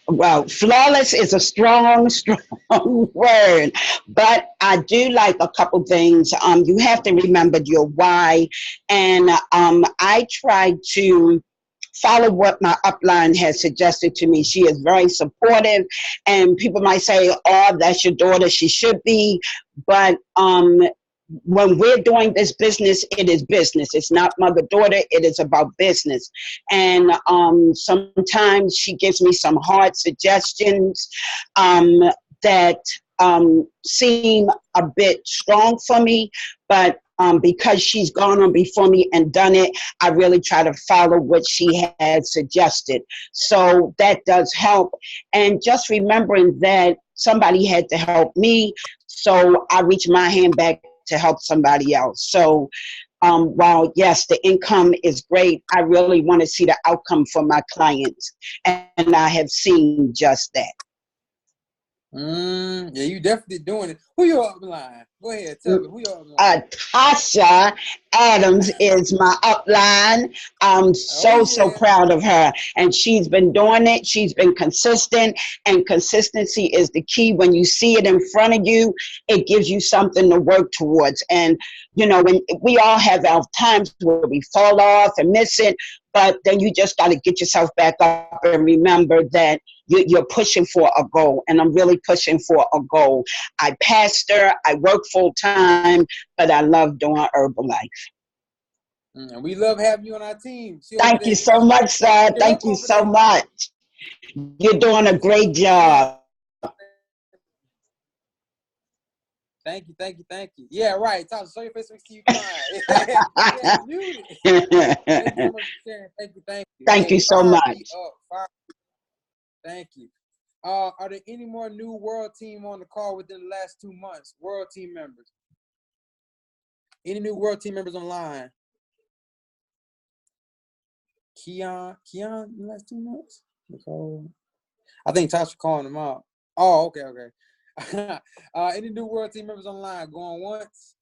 Well, flawless is a strong word, but I do like a couple things. You have to remember your why, and I try to follow what my upline has suggested to me. She is very supportive, and people might say, oh, that's your daughter, she should be, but when we're doing this business, it is business. It's not mother-daughter, it is about business. And sometimes she gives me some hard suggestions that seem a bit strong for me, but because she's gone on before me and done it, I really try to follow what she has suggested. So that does help. And just remembering that somebody had to help me, so I reach my hand back to help somebody else. So while yes, the income is great, I really want to see the outcome for my clients, and I have seen just that. Yeah, you definitely doing it. Who your upline? Go ahead, tell me who your upline. Tasha Adams is my upline. I'm so proud of her, and she's been doing it. She's been consistent, and consistency is the key. When you see it in front of you, it gives you something to work towards. And you know, when we all have our times where we fall off and miss it, but then you just got to get yourself back up and remember that you're pushing for a goal. And I'm really pushing for a goal. I pastor, I work full time, but I love doing Herbalife. And we love having you on our team. Thank you so much, sir. Thank you so much. You're doing a great job. Thank you, thank you, thank you. Yeah, right. Talk, show your face so we see you crying. Yeah, muted. Thank you so much for sharing. Thank you, thank you. Thank you so much. Thank you. Are there any more new World Team on the call within the last 2 months? World Team members. Any new World Team members online? Keon, in the last 2 months? Nicole. I think Tasha calling them out. Oh, okay. Any new World Team members online? Going once?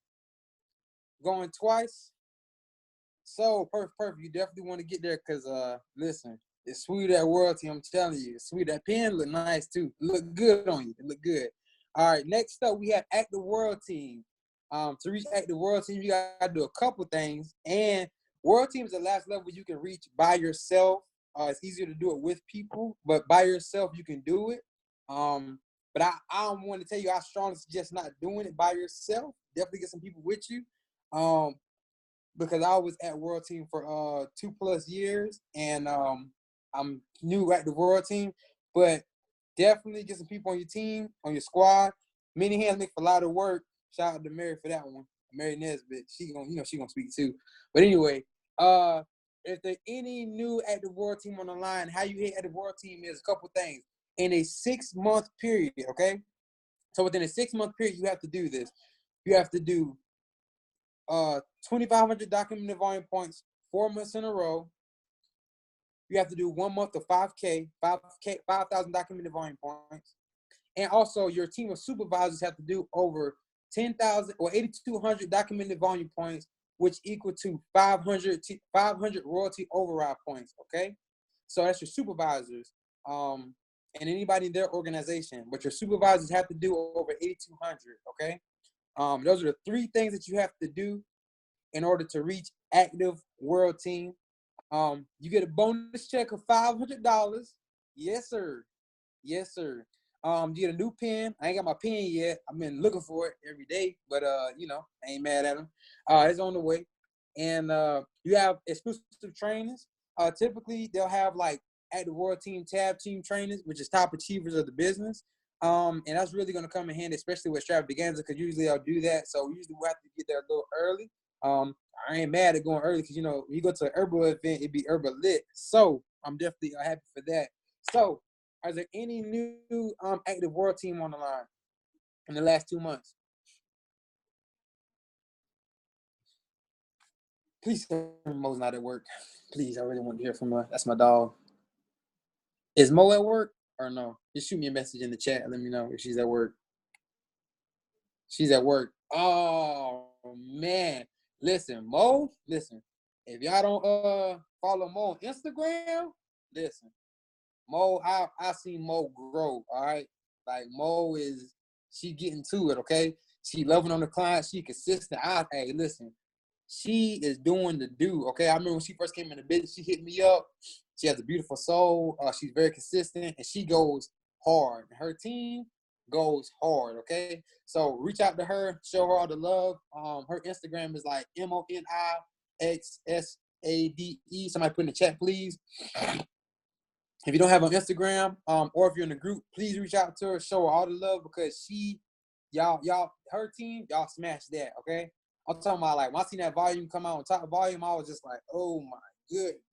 Going twice? So perfect. You definitely want to get there because listen, it's sweet at World Team. I'm telling you, it's sweet. That pen look nice too. Look good on you. It look good. All right. Next up, we have Active World Team. To reach Active World Team, you gotta do a couple things. And World Team is the last level you can reach by yourself. It's easier to do it with people, but by yourself you can do it. But I don't want to tell you I strongly suggest not doing it by yourself. Definitely get some people with you. Because I was at World Team for 2+ years, and I'm new at the World Team. But definitely get some people on your team, on your squad. Many hands make for a lot of work. Shout out to Mary for that one. Mary Nesbitt. She gonna speak too. But anyway, if there any new at the World Team on the line, how you hit at the World Team is a couple things. In a 6-month period, okay? So within a 6-month period, you have to do this. You have to do 2,500 documented volume points 4 months in a row. You have to do 1 month of 5,000 documented volume points. And also your team of supervisors have to do over 10,000 or 8,200 documented volume points, which equal to 500 royalty override points, okay? So that's your supervisors and anybody in their organization. But your supervisors have to do over 8,200, okay? Those are the 3 things that you have to do in order to reach Active World Team. You get a bonus check of $500. Yes, sir. Yes, sir. You get a new pen. I ain't got my pen yet. I've been looking for it every day, but I ain't mad at them. It's on the way. And you have exclusive trainings. Typically, they'll have like Active World Team tab team trainers, which is top achievers of the business. And that's really going to come in handy, especially with Extravaganza, because usually I'll do that. So usually we'll have to get there a little early. I ain't mad at going early because, when you go to an herbal event, it'd be herbal lit. So I'm definitely happy for that. So are there any new Active World Team on the line in the last 2 months? Please tell me Mo's not at work. Please, I really want to hear from her. That's my dog. Is Mo at work or no? Just shoot me a message in the chat and let me know if she's at work. She's at work. Oh, man. Listen, Mo, listen. If y'all don't follow Mo on Instagram, listen. Mo, I seen Mo grow, all right? Like, Mo she getting to it, okay? She loving on the client. She consistent. Hey, listen. She is doing the do, okay? I remember when she first came in the business, she hit me up. She has a beautiful soul. She's very consistent, and she goes hard. Her team goes hard, okay? So reach out to her, show her all the love. Her Instagram is like MONIXSADE. Somebody put in the chat, please. If you don't have an Instagram, or if you're in a group, please reach out to her, show her all the love because her team, y'all smash that, okay? I'm talking about, like, when I seen that volume come out on top volume, I was just like, oh my goodness.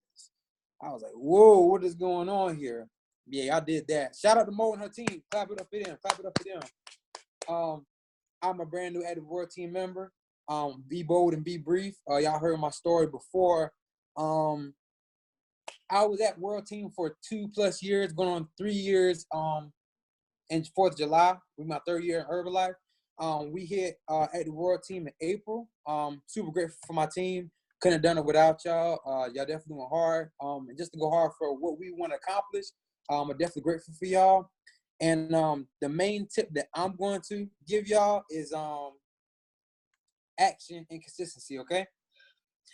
I was like, whoa, what is going on here? Yeah, I did that. Shout out to Mo and her team. Clap it up for them. Clap it up for them. I'm a brand new Active World Team member. Be bold and be brief. Y'all heard my story before. I was at World Team for 2+ years, going on 3 years in 4th of July. With my 3rd year in Herbalife. We hit at the World Team in April. Super grateful for my team. Couldn't have done it without y'all. Y'all definitely went hard. And just to go hard for what we want to accomplish, I'm definitely grateful for y'all. And the main tip that I'm going to give y'all is action and consistency, okay?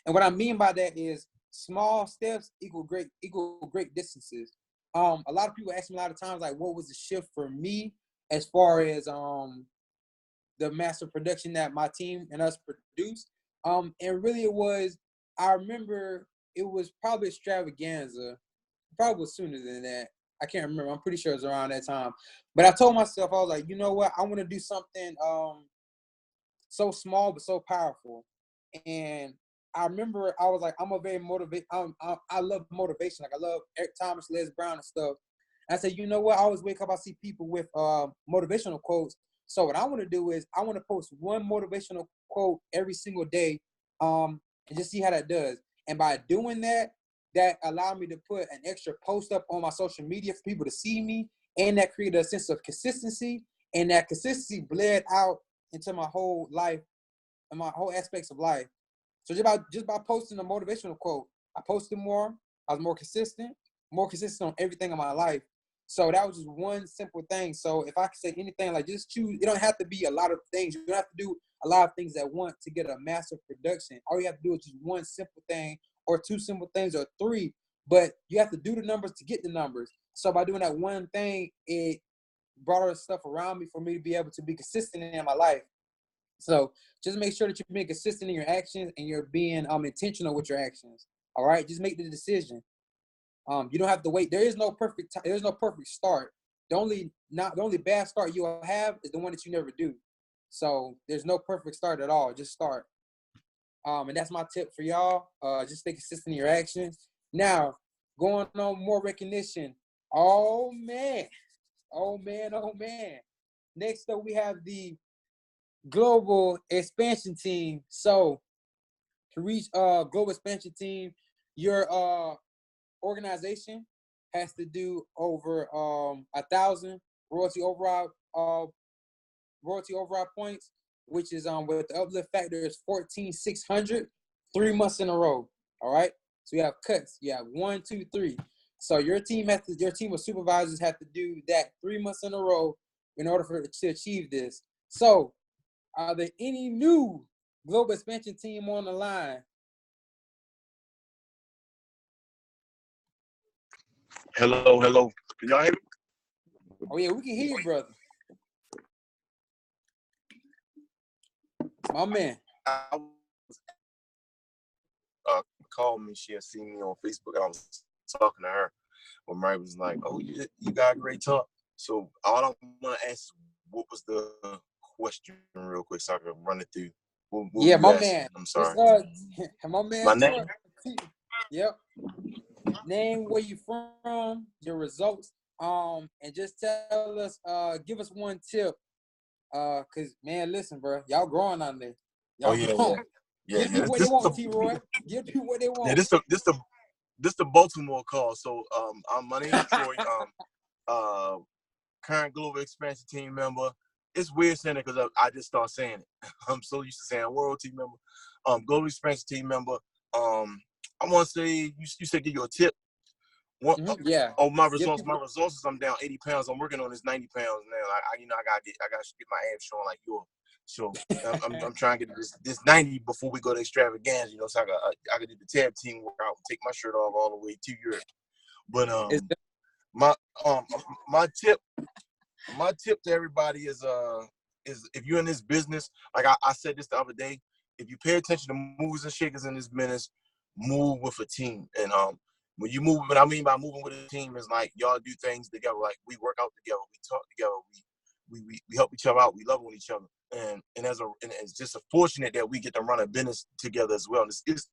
And what I mean by that is small steps equal great distances. A lot of people ask me a lot of times, like, what was the shift for me as far as the massive production that my team and us produced. And really it was, I remember it was probably Extravaganza. Probably was sooner than that. I can't remember. I'm pretty sure it was around that time. But I told myself, I was like, you know what? I want to do something so small but so powerful. And I remember I was like, I'm a very motivate. I love motivation. Like I love Eric Thomas, Les Brown, and stuff. And I said, you know what? I always wake up, I see people with motivational quotes. So what I want to do is I want to post one motivational quote every single day, and just see how that does. And by doing that, that allowed me to put an extra post up on my social media for people to see me, and that created a sense of consistency. And that consistency bled out into my whole life and my whole aspects of life. So just by posting a motivational quote, I posted more. I was more consistent on everything in my life. So that was just one simple thing. So if I could say anything, like just choose. It don't have to be a lot of things. You don't have to do a lot of things at once to get a massive production. All you have to do is just one simple thing, or two simple things, or three. But you have to do the numbers to get the numbers. So by doing that one thing, it brought all the stuff around me for me to be able to be consistent in my life. So just make sure that you're being consistent in your actions and you're being intentional with your actions. All right, just make the decision. You don't have to wait. There is no perfect time. There's no perfect start. The only bad start you will have is the one that you never do. So there's no perfect start at all. Just start. And that's my tip for y'all. Just stay consistent in your actions. Now, going on more recognition. Oh man. Next up, we have the global expansion team. So to reach global expansion team, your organization has to do over 1,000 royalty override points, which is with the uplift factor is 14,600 3 months in a row. All right, so you have cuts. You have 1, 2, 3. So your team of supervisors have to do that 3 months in a row in order to achieve this. So are there any new global expansion team on the line? Hello. Can y'all hear me? Oh yeah, we can hear you, brother. My man. Called me. She had seen me on Facebook. I was talking to her. When Mary was like, "Oh, you got a great talk." So all I want to ask, what was the question, real quick, so I can run it through. Yeah, my man. I'm sorry. My man. My name. Yep. Name, where you from, your results, and just tell us, give us one tip. Cause man, listen, bro, y'all growing on there. Y'all growing. Yeah. Give people what they want, T-Roy. Give people what they want. Yeah, this the Baltimore call. So my name is Troy. Current global expansion team member. It's weird saying it because I just start saying it. I'm so used to saying world team member. Global expansion team member. I want to say you said give you a tip. Yeah. Oh, my results. My results is I'm down 80 pounds. I'm working on this 90 pounds now. I gotta get my abs showing like yours. So I'm trying to get this 90 before we go to extravaganza. So I could do the tab team workout, take my shirt off all the way to Europe. But my tip to everybody is if you're in this business, like I said this the other day, if you pay attention to movers and shakers in this business, move with a team. And when you move, what I mean by moving with a team is like y'all do things together. Like we work out together, we talk together, we help each other out, we love on each other. And it's just fortunate that we get to run a business together as well. And it's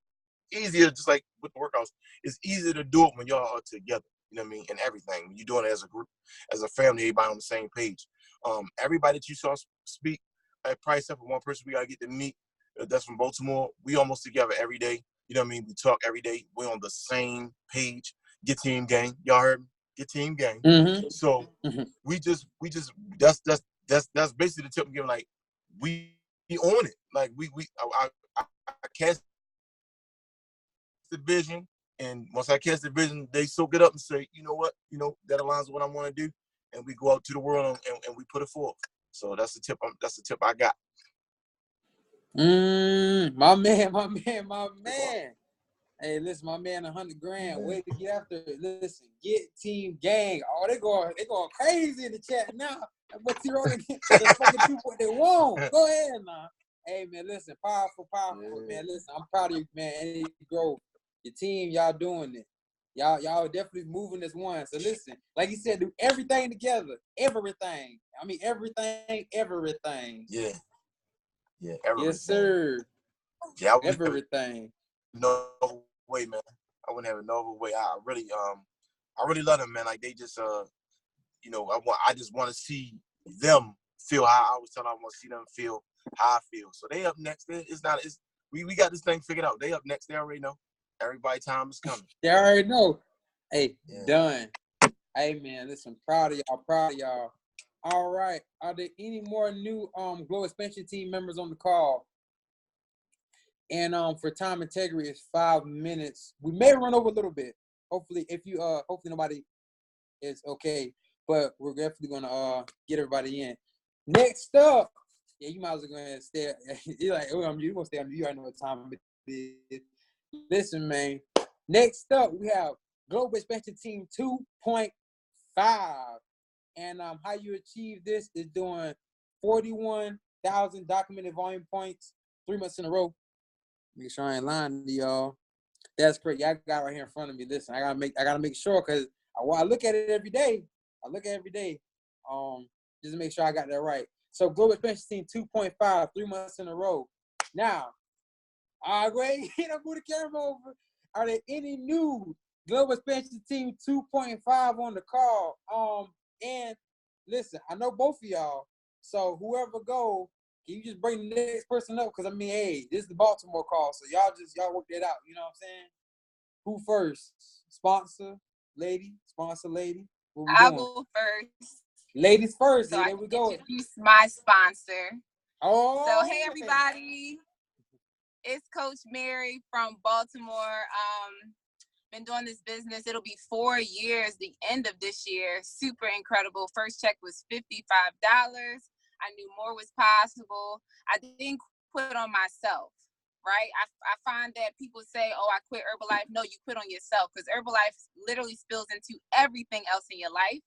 easier, just like with the workouts, it's easier to do it when y'all are together. You know what I mean? And everything. When you're doing it as a group, as a family, everybody on the same page. Everybody that you saw speak, probably except for one person we gotta get to meet. That's from Baltimore. We almost together every day. You know what I mean? We talk every day. We're on the same page. Get team gang. Y'all heard me? Get team gang. Mm-hmm. So we just that's basically the tip I'm giving. Like we own it. Like I cast the vision, and once I cast the vision, they soak it up and say, you know what? That aligns with what I want to do, and we go out to the world and we put it forth. So that's the tip. That's the tip I got. My man. Hey, listen, my man, 100 grand. Way to get after it. Listen, get team gang. Oh, they going crazy in the chat now. But T-Roll, the fucking do what they want. Go ahead, now. Hey, man, listen, powerful, man. Listen, I'm proud of you, man. And Grove, your team, y'all doing it. Y'all definitely moving as one. So listen, like you said, do everything together. Everything. I mean, everything. Yeah. Yeah. Everything. Yes, sir. Yeah. Everything. No way, man. I wouldn't have it no other way. I really love them, man. Like they just, you know, I just want to see them feel how I always tell them I want to see them feel how I feel. So they up next. We got this thing figured out. They up next. They already know. Everybody time is coming. They already know. Hey, done. Hey, man, listen, proud of y'all. All right. Are there any more new Glow Expansion team members on the call? And for time integrity, it's 5 minutes. We may run over a little bit. Hopefully, hopefully nobody is okay. But we're definitely gonna get everybody in. Next up, yeah, you might as well go ahead and stay. You're like, oh, you gonna stay on. You already know what time it is. Listen, man. Next up, we have Global Expansion Team 2.5. And how you achieve this is doing 41,000 documented volume points 3 months in a row. Make sure I ain't lying to y'all. That's great. Y'all got right here in front of me. Listen, I gotta make sure because I look at it every day. Just to make sure I got that right. So Global Expansion Team 2.5, 3 months in a row. Now, great. I'll move the camera over. Are there any new Global Expansion Team 2.5 on the call? And listen, I know both of y'all. So whoever go, can you just bring the next person up? Because I mean, hey, this is the Baltimore call, so y'all work that out. You know what I'm saying? Who first? Sponsor lady. I'll go first. Ladies first. So There I we go. introduce my sponsor. Oh. So hey everybody, it's Coach Mary from Baltimore. Been doing this business. It'll be 4 years, the end of this year. Super incredible. First check was $55. I knew more was possible. I didn't quit on myself, right? I find that people say, oh, I quit Herbalife. No, you quit on yourself because Herbalife literally spills into everything else in your life.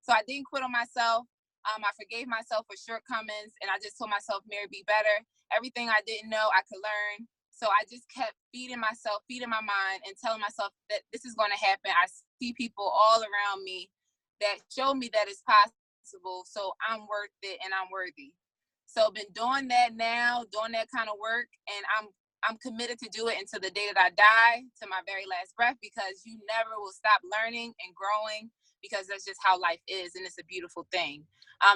So I didn't quit on myself. I forgave myself for shortcomings, and I just told myself, Mary, be better. Everything I didn't know, I could learn. So I just kept feeding my mind, and telling myself that this is going to happen. I see people all around me that show me that it's possible. So I'm worth it and I'm worthy. So been doing that now, doing that kind of work, and I'm committed to do it until the day that I die, to my very last breath, because you never will stop learning and growing, because that's just how life is, and it's a beautiful thing.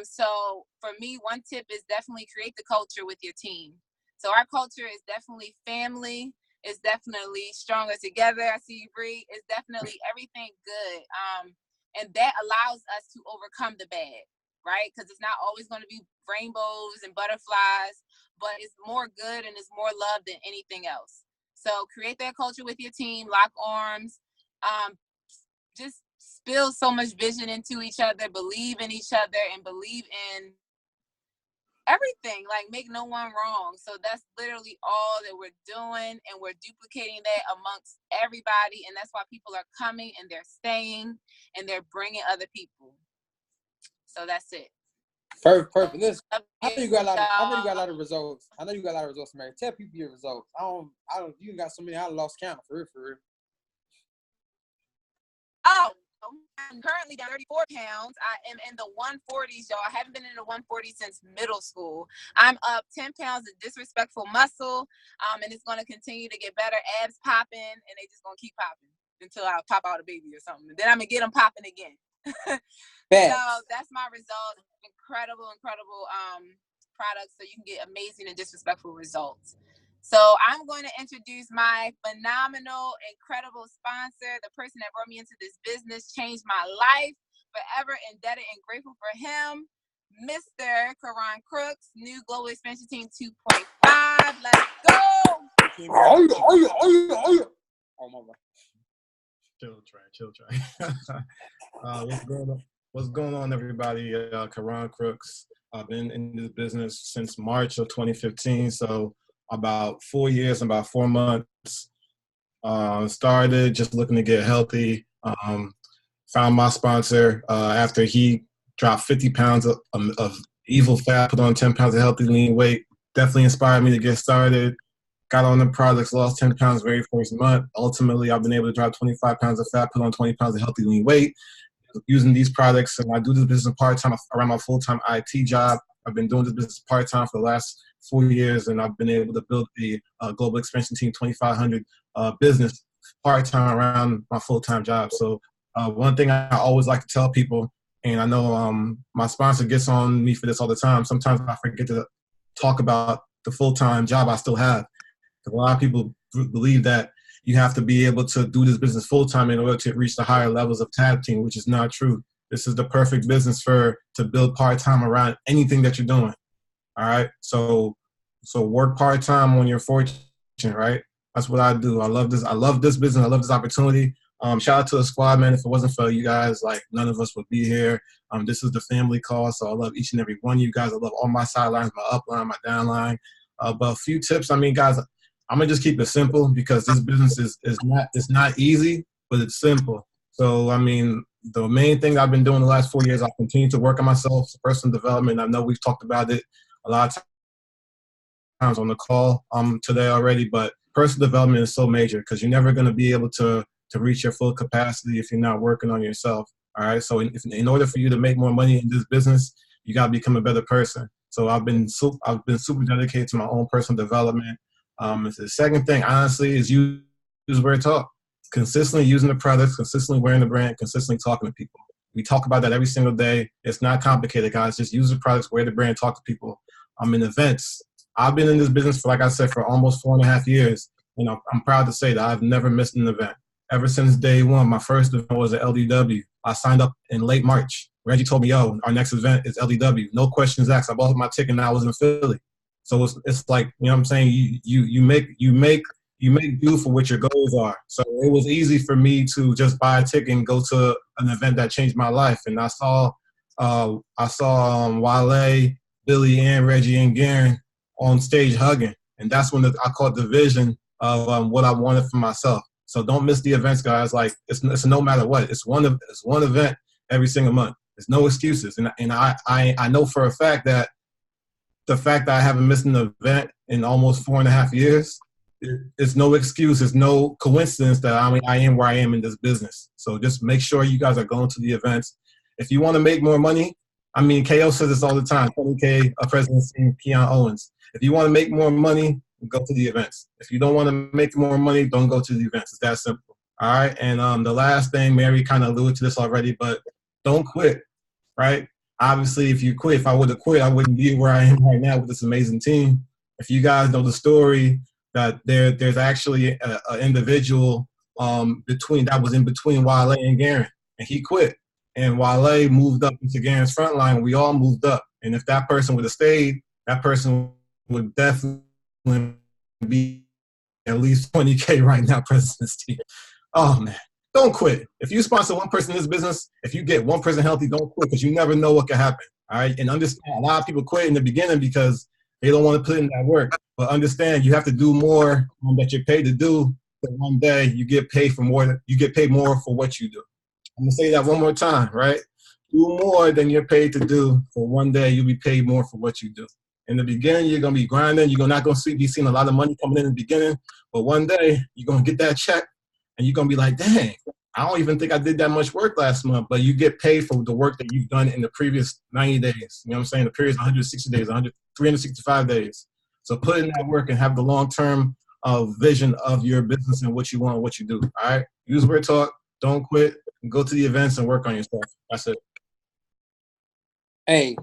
So for me, one tip is definitely create the culture with your team. So our culture is definitely family. It's definitely stronger together. I see you, Bree. It's definitely everything good. And that allows us to overcome the bad, right? Because it's not always going to be rainbows and butterflies, but it's more good and it's more love than anything else. So create that culture with your team, lock arms, just spill so much vision into each other, believe in each other, and believe in everything, like make no one wrong. So that's literally all that we're doing, and we're duplicating that amongst everybody, and that's why people are coming and they're staying and they're bringing other people. So that's it. Perfect. Listen, I know you got a lot of results. Mary. Tell people your results. You got so many, I lost count for real. Oh, I'm currently down 34 pounds. I am in the 140s, y'all. I haven't been in the 140s since middle school. I'm up 10 pounds of disrespectful muscle, and it's going to continue to get better. Abs popping, and they just going to keep popping until I pop out a baby or something. And then I'm going to get them popping again. So that's my result. Incredible products, so you can get amazing and disrespectful results. So I'm going to introduce my phenomenal, incredible sponsor, the person that brought me into this business, changed my life, forever indebted and grateful for him, Mr. Karan Crooks, new Global Expansion Team 2.5. Let's go! Oh my God. Chill train. What's going on, everybody? Karan Crooks. I've been in this business since March of 2015, so about 4 years and about 4 months. Started just looking to get healthy. Found my sponsor after he dropped 50 pounds of evil fat, put on 10 pounds of healthy lean weight. Definitely inspired me to get started. Got on the products, lost 10 pounds very first month. Ultimately, I've been able to drop 25 pounds of fat, put on 20 pounds of healthy lean weight using these products. And I do this business part-time around my full-time IT job. I've been doing this business part-time for the last 4 years, and I've been able to build a global expansion team, 2,500 business part-time around my full-time job. So one thing I always like to tell people, and I know my sponsor gets on me for this all the time, sometimes I forget to talk about the full-time job I still have. A lot of people believe that you have to be able to do this business full-time in order to reach the higher levels of tag team, which is not true. This is the perfect business to build part-time around anything that you're doing. All right. So work part-time when you're fortunate, right? That's what I do. I love this. I love this business. I love this opportunity. Shout out to the squad, man. If it wasn't for you guys, like none of us would be here. This is the family call. So I love each and every one of you guys. I love all my sidelines, my upline, my downline. But a few tips. I mean, guys, I'm gonna just keep it simple because this business is not easy, but it's simple. So I mean, the main thing I've been doing the last 4 years, I've continued to work on myself, personal development. I know we've talked about it a lot of times on the call today already, but personal development is so major because you're never gonna be able to reach your full capacity if you're not working on yourself. All right. So in order for you to make more money in this business, you gotta become a better person. So I've been super dedicated to my own personal development. The second thing, honestly, is use Wear Talk. Consistently using the products, consistently wearing the brand, consistently talking to people. We talk about that every single day. It's not complicated, guys. Just use the products, wear the brand, talk to people. I'm in events. I've been in this business for, like I said, for almost 4.5 years. You know, I'm proud to say that I've never missed an event. Ever since day one, my first event was at LDW. I signed up in late March. Reggie told me, yo, our next event is LDW. No questions asked. I bought my ticket and I was in Philly. So it's like, you know what I'm saying? You make do for what your goals are. So it was easy for me to just buy a ticket and go to an event that changed my life. And I saw Wale, Billy, and Reggie and Garen on stage hugging. And that's when I caught the vision of what I wanted for myself. So don't miss the events, guys. Like it's no matter what. It's one event every single month. There's no excuses. And I know for a fact that the fact that I haven't missed an event in almost 4.5 years, it's no excuse. It's no coincidence that I am where I am in this business. So just make sure you guys are going to the events. If you want to make more money, I mean, KO says this all the time. Tony K, presidency, Keon Owens. If you want to make more money, go to the events. If you don't want to make more money, don't go to the events. It's that simple. All right. And the last thing, Mary kind of alluded to this already, but don't quit. Right. Obviously, if you quit, if I would have quit, I wouldn't be where I am right now with this amazing team. If you guys know the story, that there's actually an individual that was in between Wale and Garen, and he quit. And Wale moved up into Garen's front line. We all moved up. And if that person would have stayed, that person would definitely be at least 20K right now, President's team. Oh, man. Don't quit. If you sponsor one person in this business, if you get one person healthy, don't quit because you never know what can happen. All right? And understand, a lot of people quit in the beginning because they don't want to put in that work. But understand, you have to do more that you're paid to do. So one day you get paid for more. You get paid more for what you do. I'm gonna say that one more time, right? Do more than you're paid to do. For one day you'll be paid more for what you do. In the beginning, you're gonna be grinding. You're not gonna be seeing a lot of money coming in the beginning. But one day you're gonna get that check, and you're gonna be like, "Dang, I don't even think I did that much work last month." But you get paid for the work that you've done in the previous 90 days. You know what I'm saying? The period's 160 days, 365 days. So put in that work and have the long-term vision of your business and what you want and what you do. All right? Use Wear Talk. Don't quit. Go to the events and work on yourself. That's it. Hey,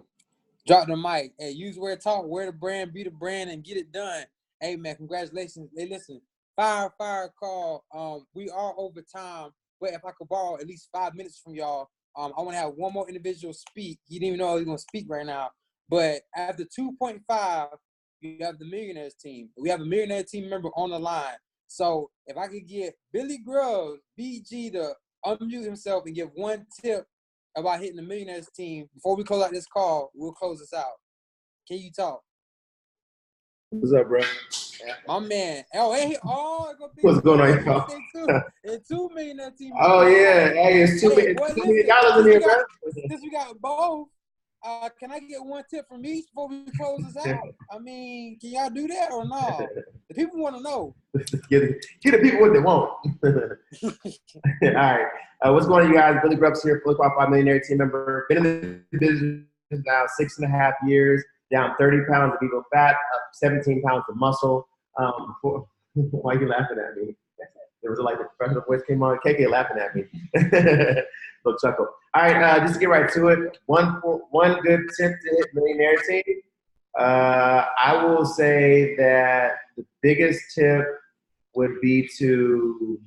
drop the mic. Hey, use Wear Talk, wear the brand, be the brand, and get it done. Hey, man, congratulations. Hey, listen, fire call. We are over time, but if I could borrow at least 5 minutes from y'all, I want to have one more individual speak. He didn't even know he was going to speak right now. But after 2.5, you have the Millionaires team. We have a Millionaire team member on the line. So if I could get Billy Grubbs, BG, to unmute himself and give one tip about hitting the Millionaires team before we close out this call, we'll close this out. Can you talk? What's up, bro? My man. Oh, hey, What's going on, y'all? And $2 millionaire team. Oh yeah, hey, it's $2 million in here, bro. Since we got both, can I get one tip from each before we close this out? I mean, can y'all do that or no? The people want to know. Get the people what they want. All right. What's going on, you guys? Billy Grubbs here, fully qualified millionaire team member. Been in the business now 6.5 years, down 30 pounds of evil fat, up 17 pounds of muscle. Why are you laughing at me? There was like the professional voice came on. KK laughing at me. Little chuckle. All right, just to get right to it. One good tip to hit millionaire team. I will say that the biggest tip would be to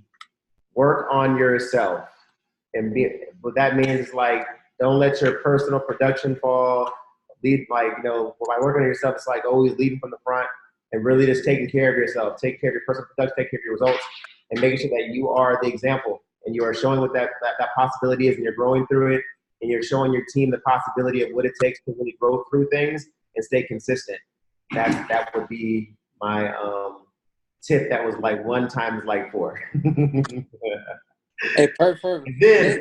work on yourself. And what that means is like, don't let your personal production fall. Lead, like, you know, by working on yourself, it's like always leading from the front and really just taking care of yourself. Take care of your personal production, take care of your results, and making sure that you are the example and you are showing what that possibility is and you're growing through it and you're showing your team the possibility of what it takes to really grow through things and stay consistent. That would be my tip that was like 1 times like 4. Hey, perfect. Then,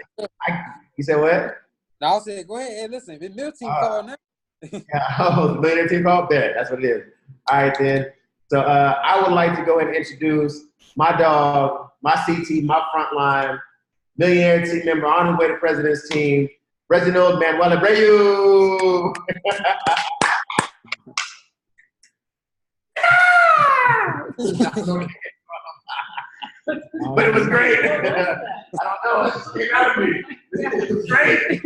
you said what? No, I'll say, go ahead. Hey, listen, the Mill team called now. The millionaire team called? Bet. That's what it is. All right, then. So I would like to go ahead and introduce my dog, my CT, my frontline, millionaire team member on his way to president's team, Reginald Manuel Abreu. But it was great. I don't know. It just came out of me. It was great.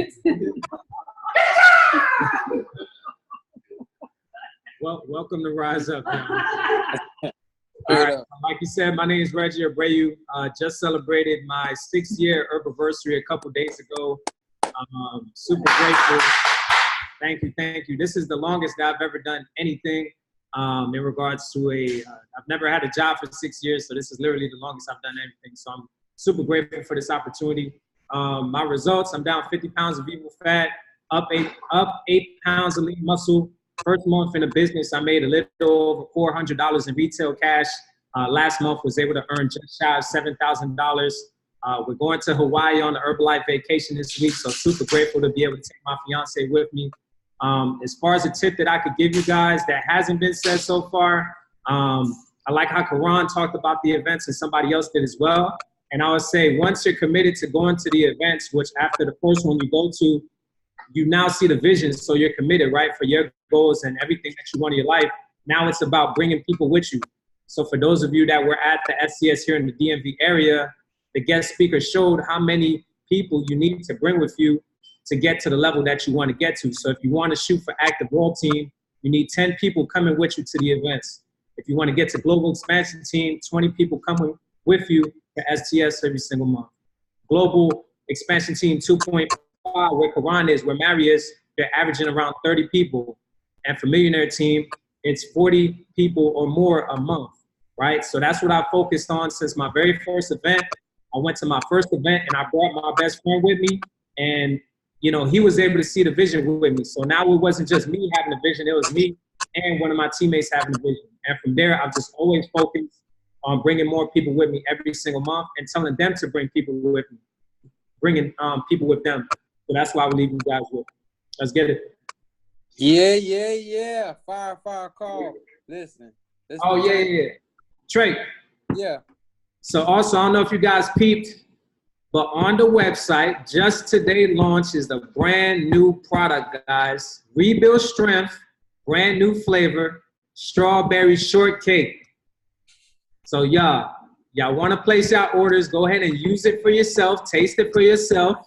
Well, welcome to Rise Up. All right, like you said, my name is Reggie Abreu. Just celebrated my 6th-year Herbiversary a couple days ago. Super grateful. Thank you. This is the longest that I've ever done anything in regards to I've never had a job for 6 years, so this is literally the longest I've done anything. So I'm super grateful for this opportunity. My results, I'm down 50 pounds of evil fat, up 8 pounds of lean muscle. First month in the business, I made a little over $400 in retail cash. Last month, was able to earn just shy of $7,000. We're going to Hawaii on the Herbalife vacation this week, so super grateful to be able to take my fiance with me. As far as a tip that I could give you guys that hasn't been said so far, I like how Karan talked about the events and somebody else did as well. And I would say once you're committed to going to the events, which after the first one you go to, you now see the vision, so you're committed, right, for your goals and everything that you want in your life. Now it's about bringing people with you. So for those of you that were at the SCS here in the DMV area, the guest speaker showed how many people you need to bring with you to get to the level that you want to get to. So if you want to shoot for active role team, you need 10 people coming with you to the events. If you want to get to global expansion team, 20 people coming with you to STS every single month. Global expansion team 2.5, where Karan is, where Mary is, they're averaging around 30 people. And for millionaire team, it's 40 people or more a month, right? So that's what I focused on since my very first event. I went to my first event and I brought my best friend with me, and you know, he was able to see the vision with me. So now it wasn't just me having the vision, it was me and one of my teammates having the vision. And from there, I've just always focused on bringing more people with me every single month and telling them to bring people with me, bringing people with them. So that's why we leave you guys with. Let's get it. Yeah. Fire call. Listen. Oh, yeah. Trey. Yeah. So also, I don't know if you guys peeped, but on the website, just today launched is the brand new product, guys. Rebuild Strength, brand new flavor, strawberry shortcake. So y'all want to place your orders, go ahead and use it for yourself, taste it for yourself,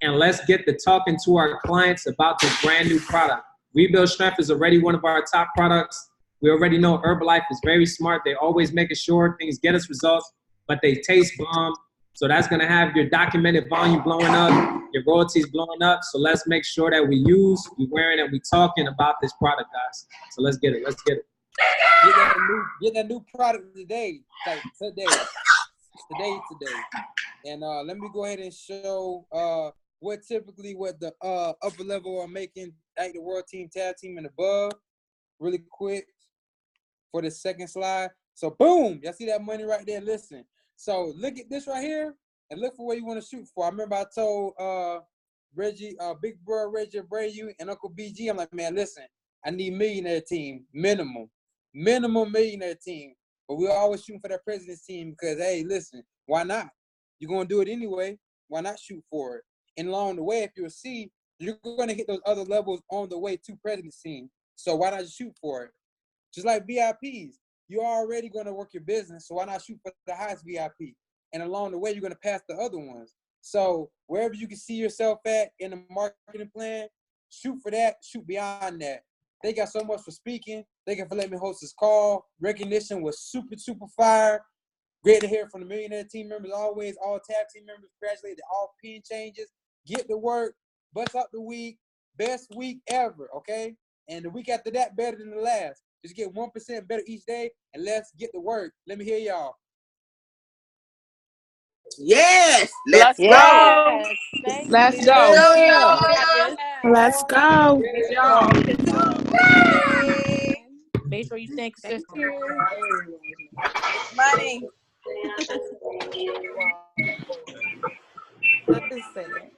and let's get to talking to our clients about this brand new product. Rebuild Strength is already one of our top products. We already know Herbalife is very smart. They're always making sure things get us results, but they taste bomb. So that's going to have your documented volume blowing up, your royalties blowing up. So let's make sure that we wearing, and we talking about this product, guys. So let's get it. Get that new product today. Like today. And let me go ahead and show what the upper level are making, like the world team, tag team, and above, really quick. for the second slide. So boom, y'all see that money right there? Listen. So look at this right here and look for where you want to shoot for. I remember I told Reggie, big bro Reggie Abreu and Uncle BG, I'm like, man, listen, I need millionaire team, minimum millionaire team. But we're always shooting for that president's team because, hey, listen, why not? You're going to do it anyway. Why not shoot for it? And along the way, if you'll see, you're going to hit those other levels on the way to president's team. So why not just shoot for it? Just like VIPs, you're already going to work your business, so why not shoot for the highest VIP? And along the way, you're going to pass the other ones. So wherever you can see yourself at in the marketing plan, shoot for that, shoot beyond that. They got so much for speaking. Thank you for letting me host this call. Recognition was super, super fire. Great to hear from the millionaire team members always, all tab team members, congratulated all pin changes. Get to work, bust up the week, best week ever, okay? And the week after that, better than the last. Just get 1% better each day, and let's get to work. Let me hear y'all. Yes, let's go. Let's go. Yeah. Let's go. Make sure you stay consistent. Money. I'm just saying.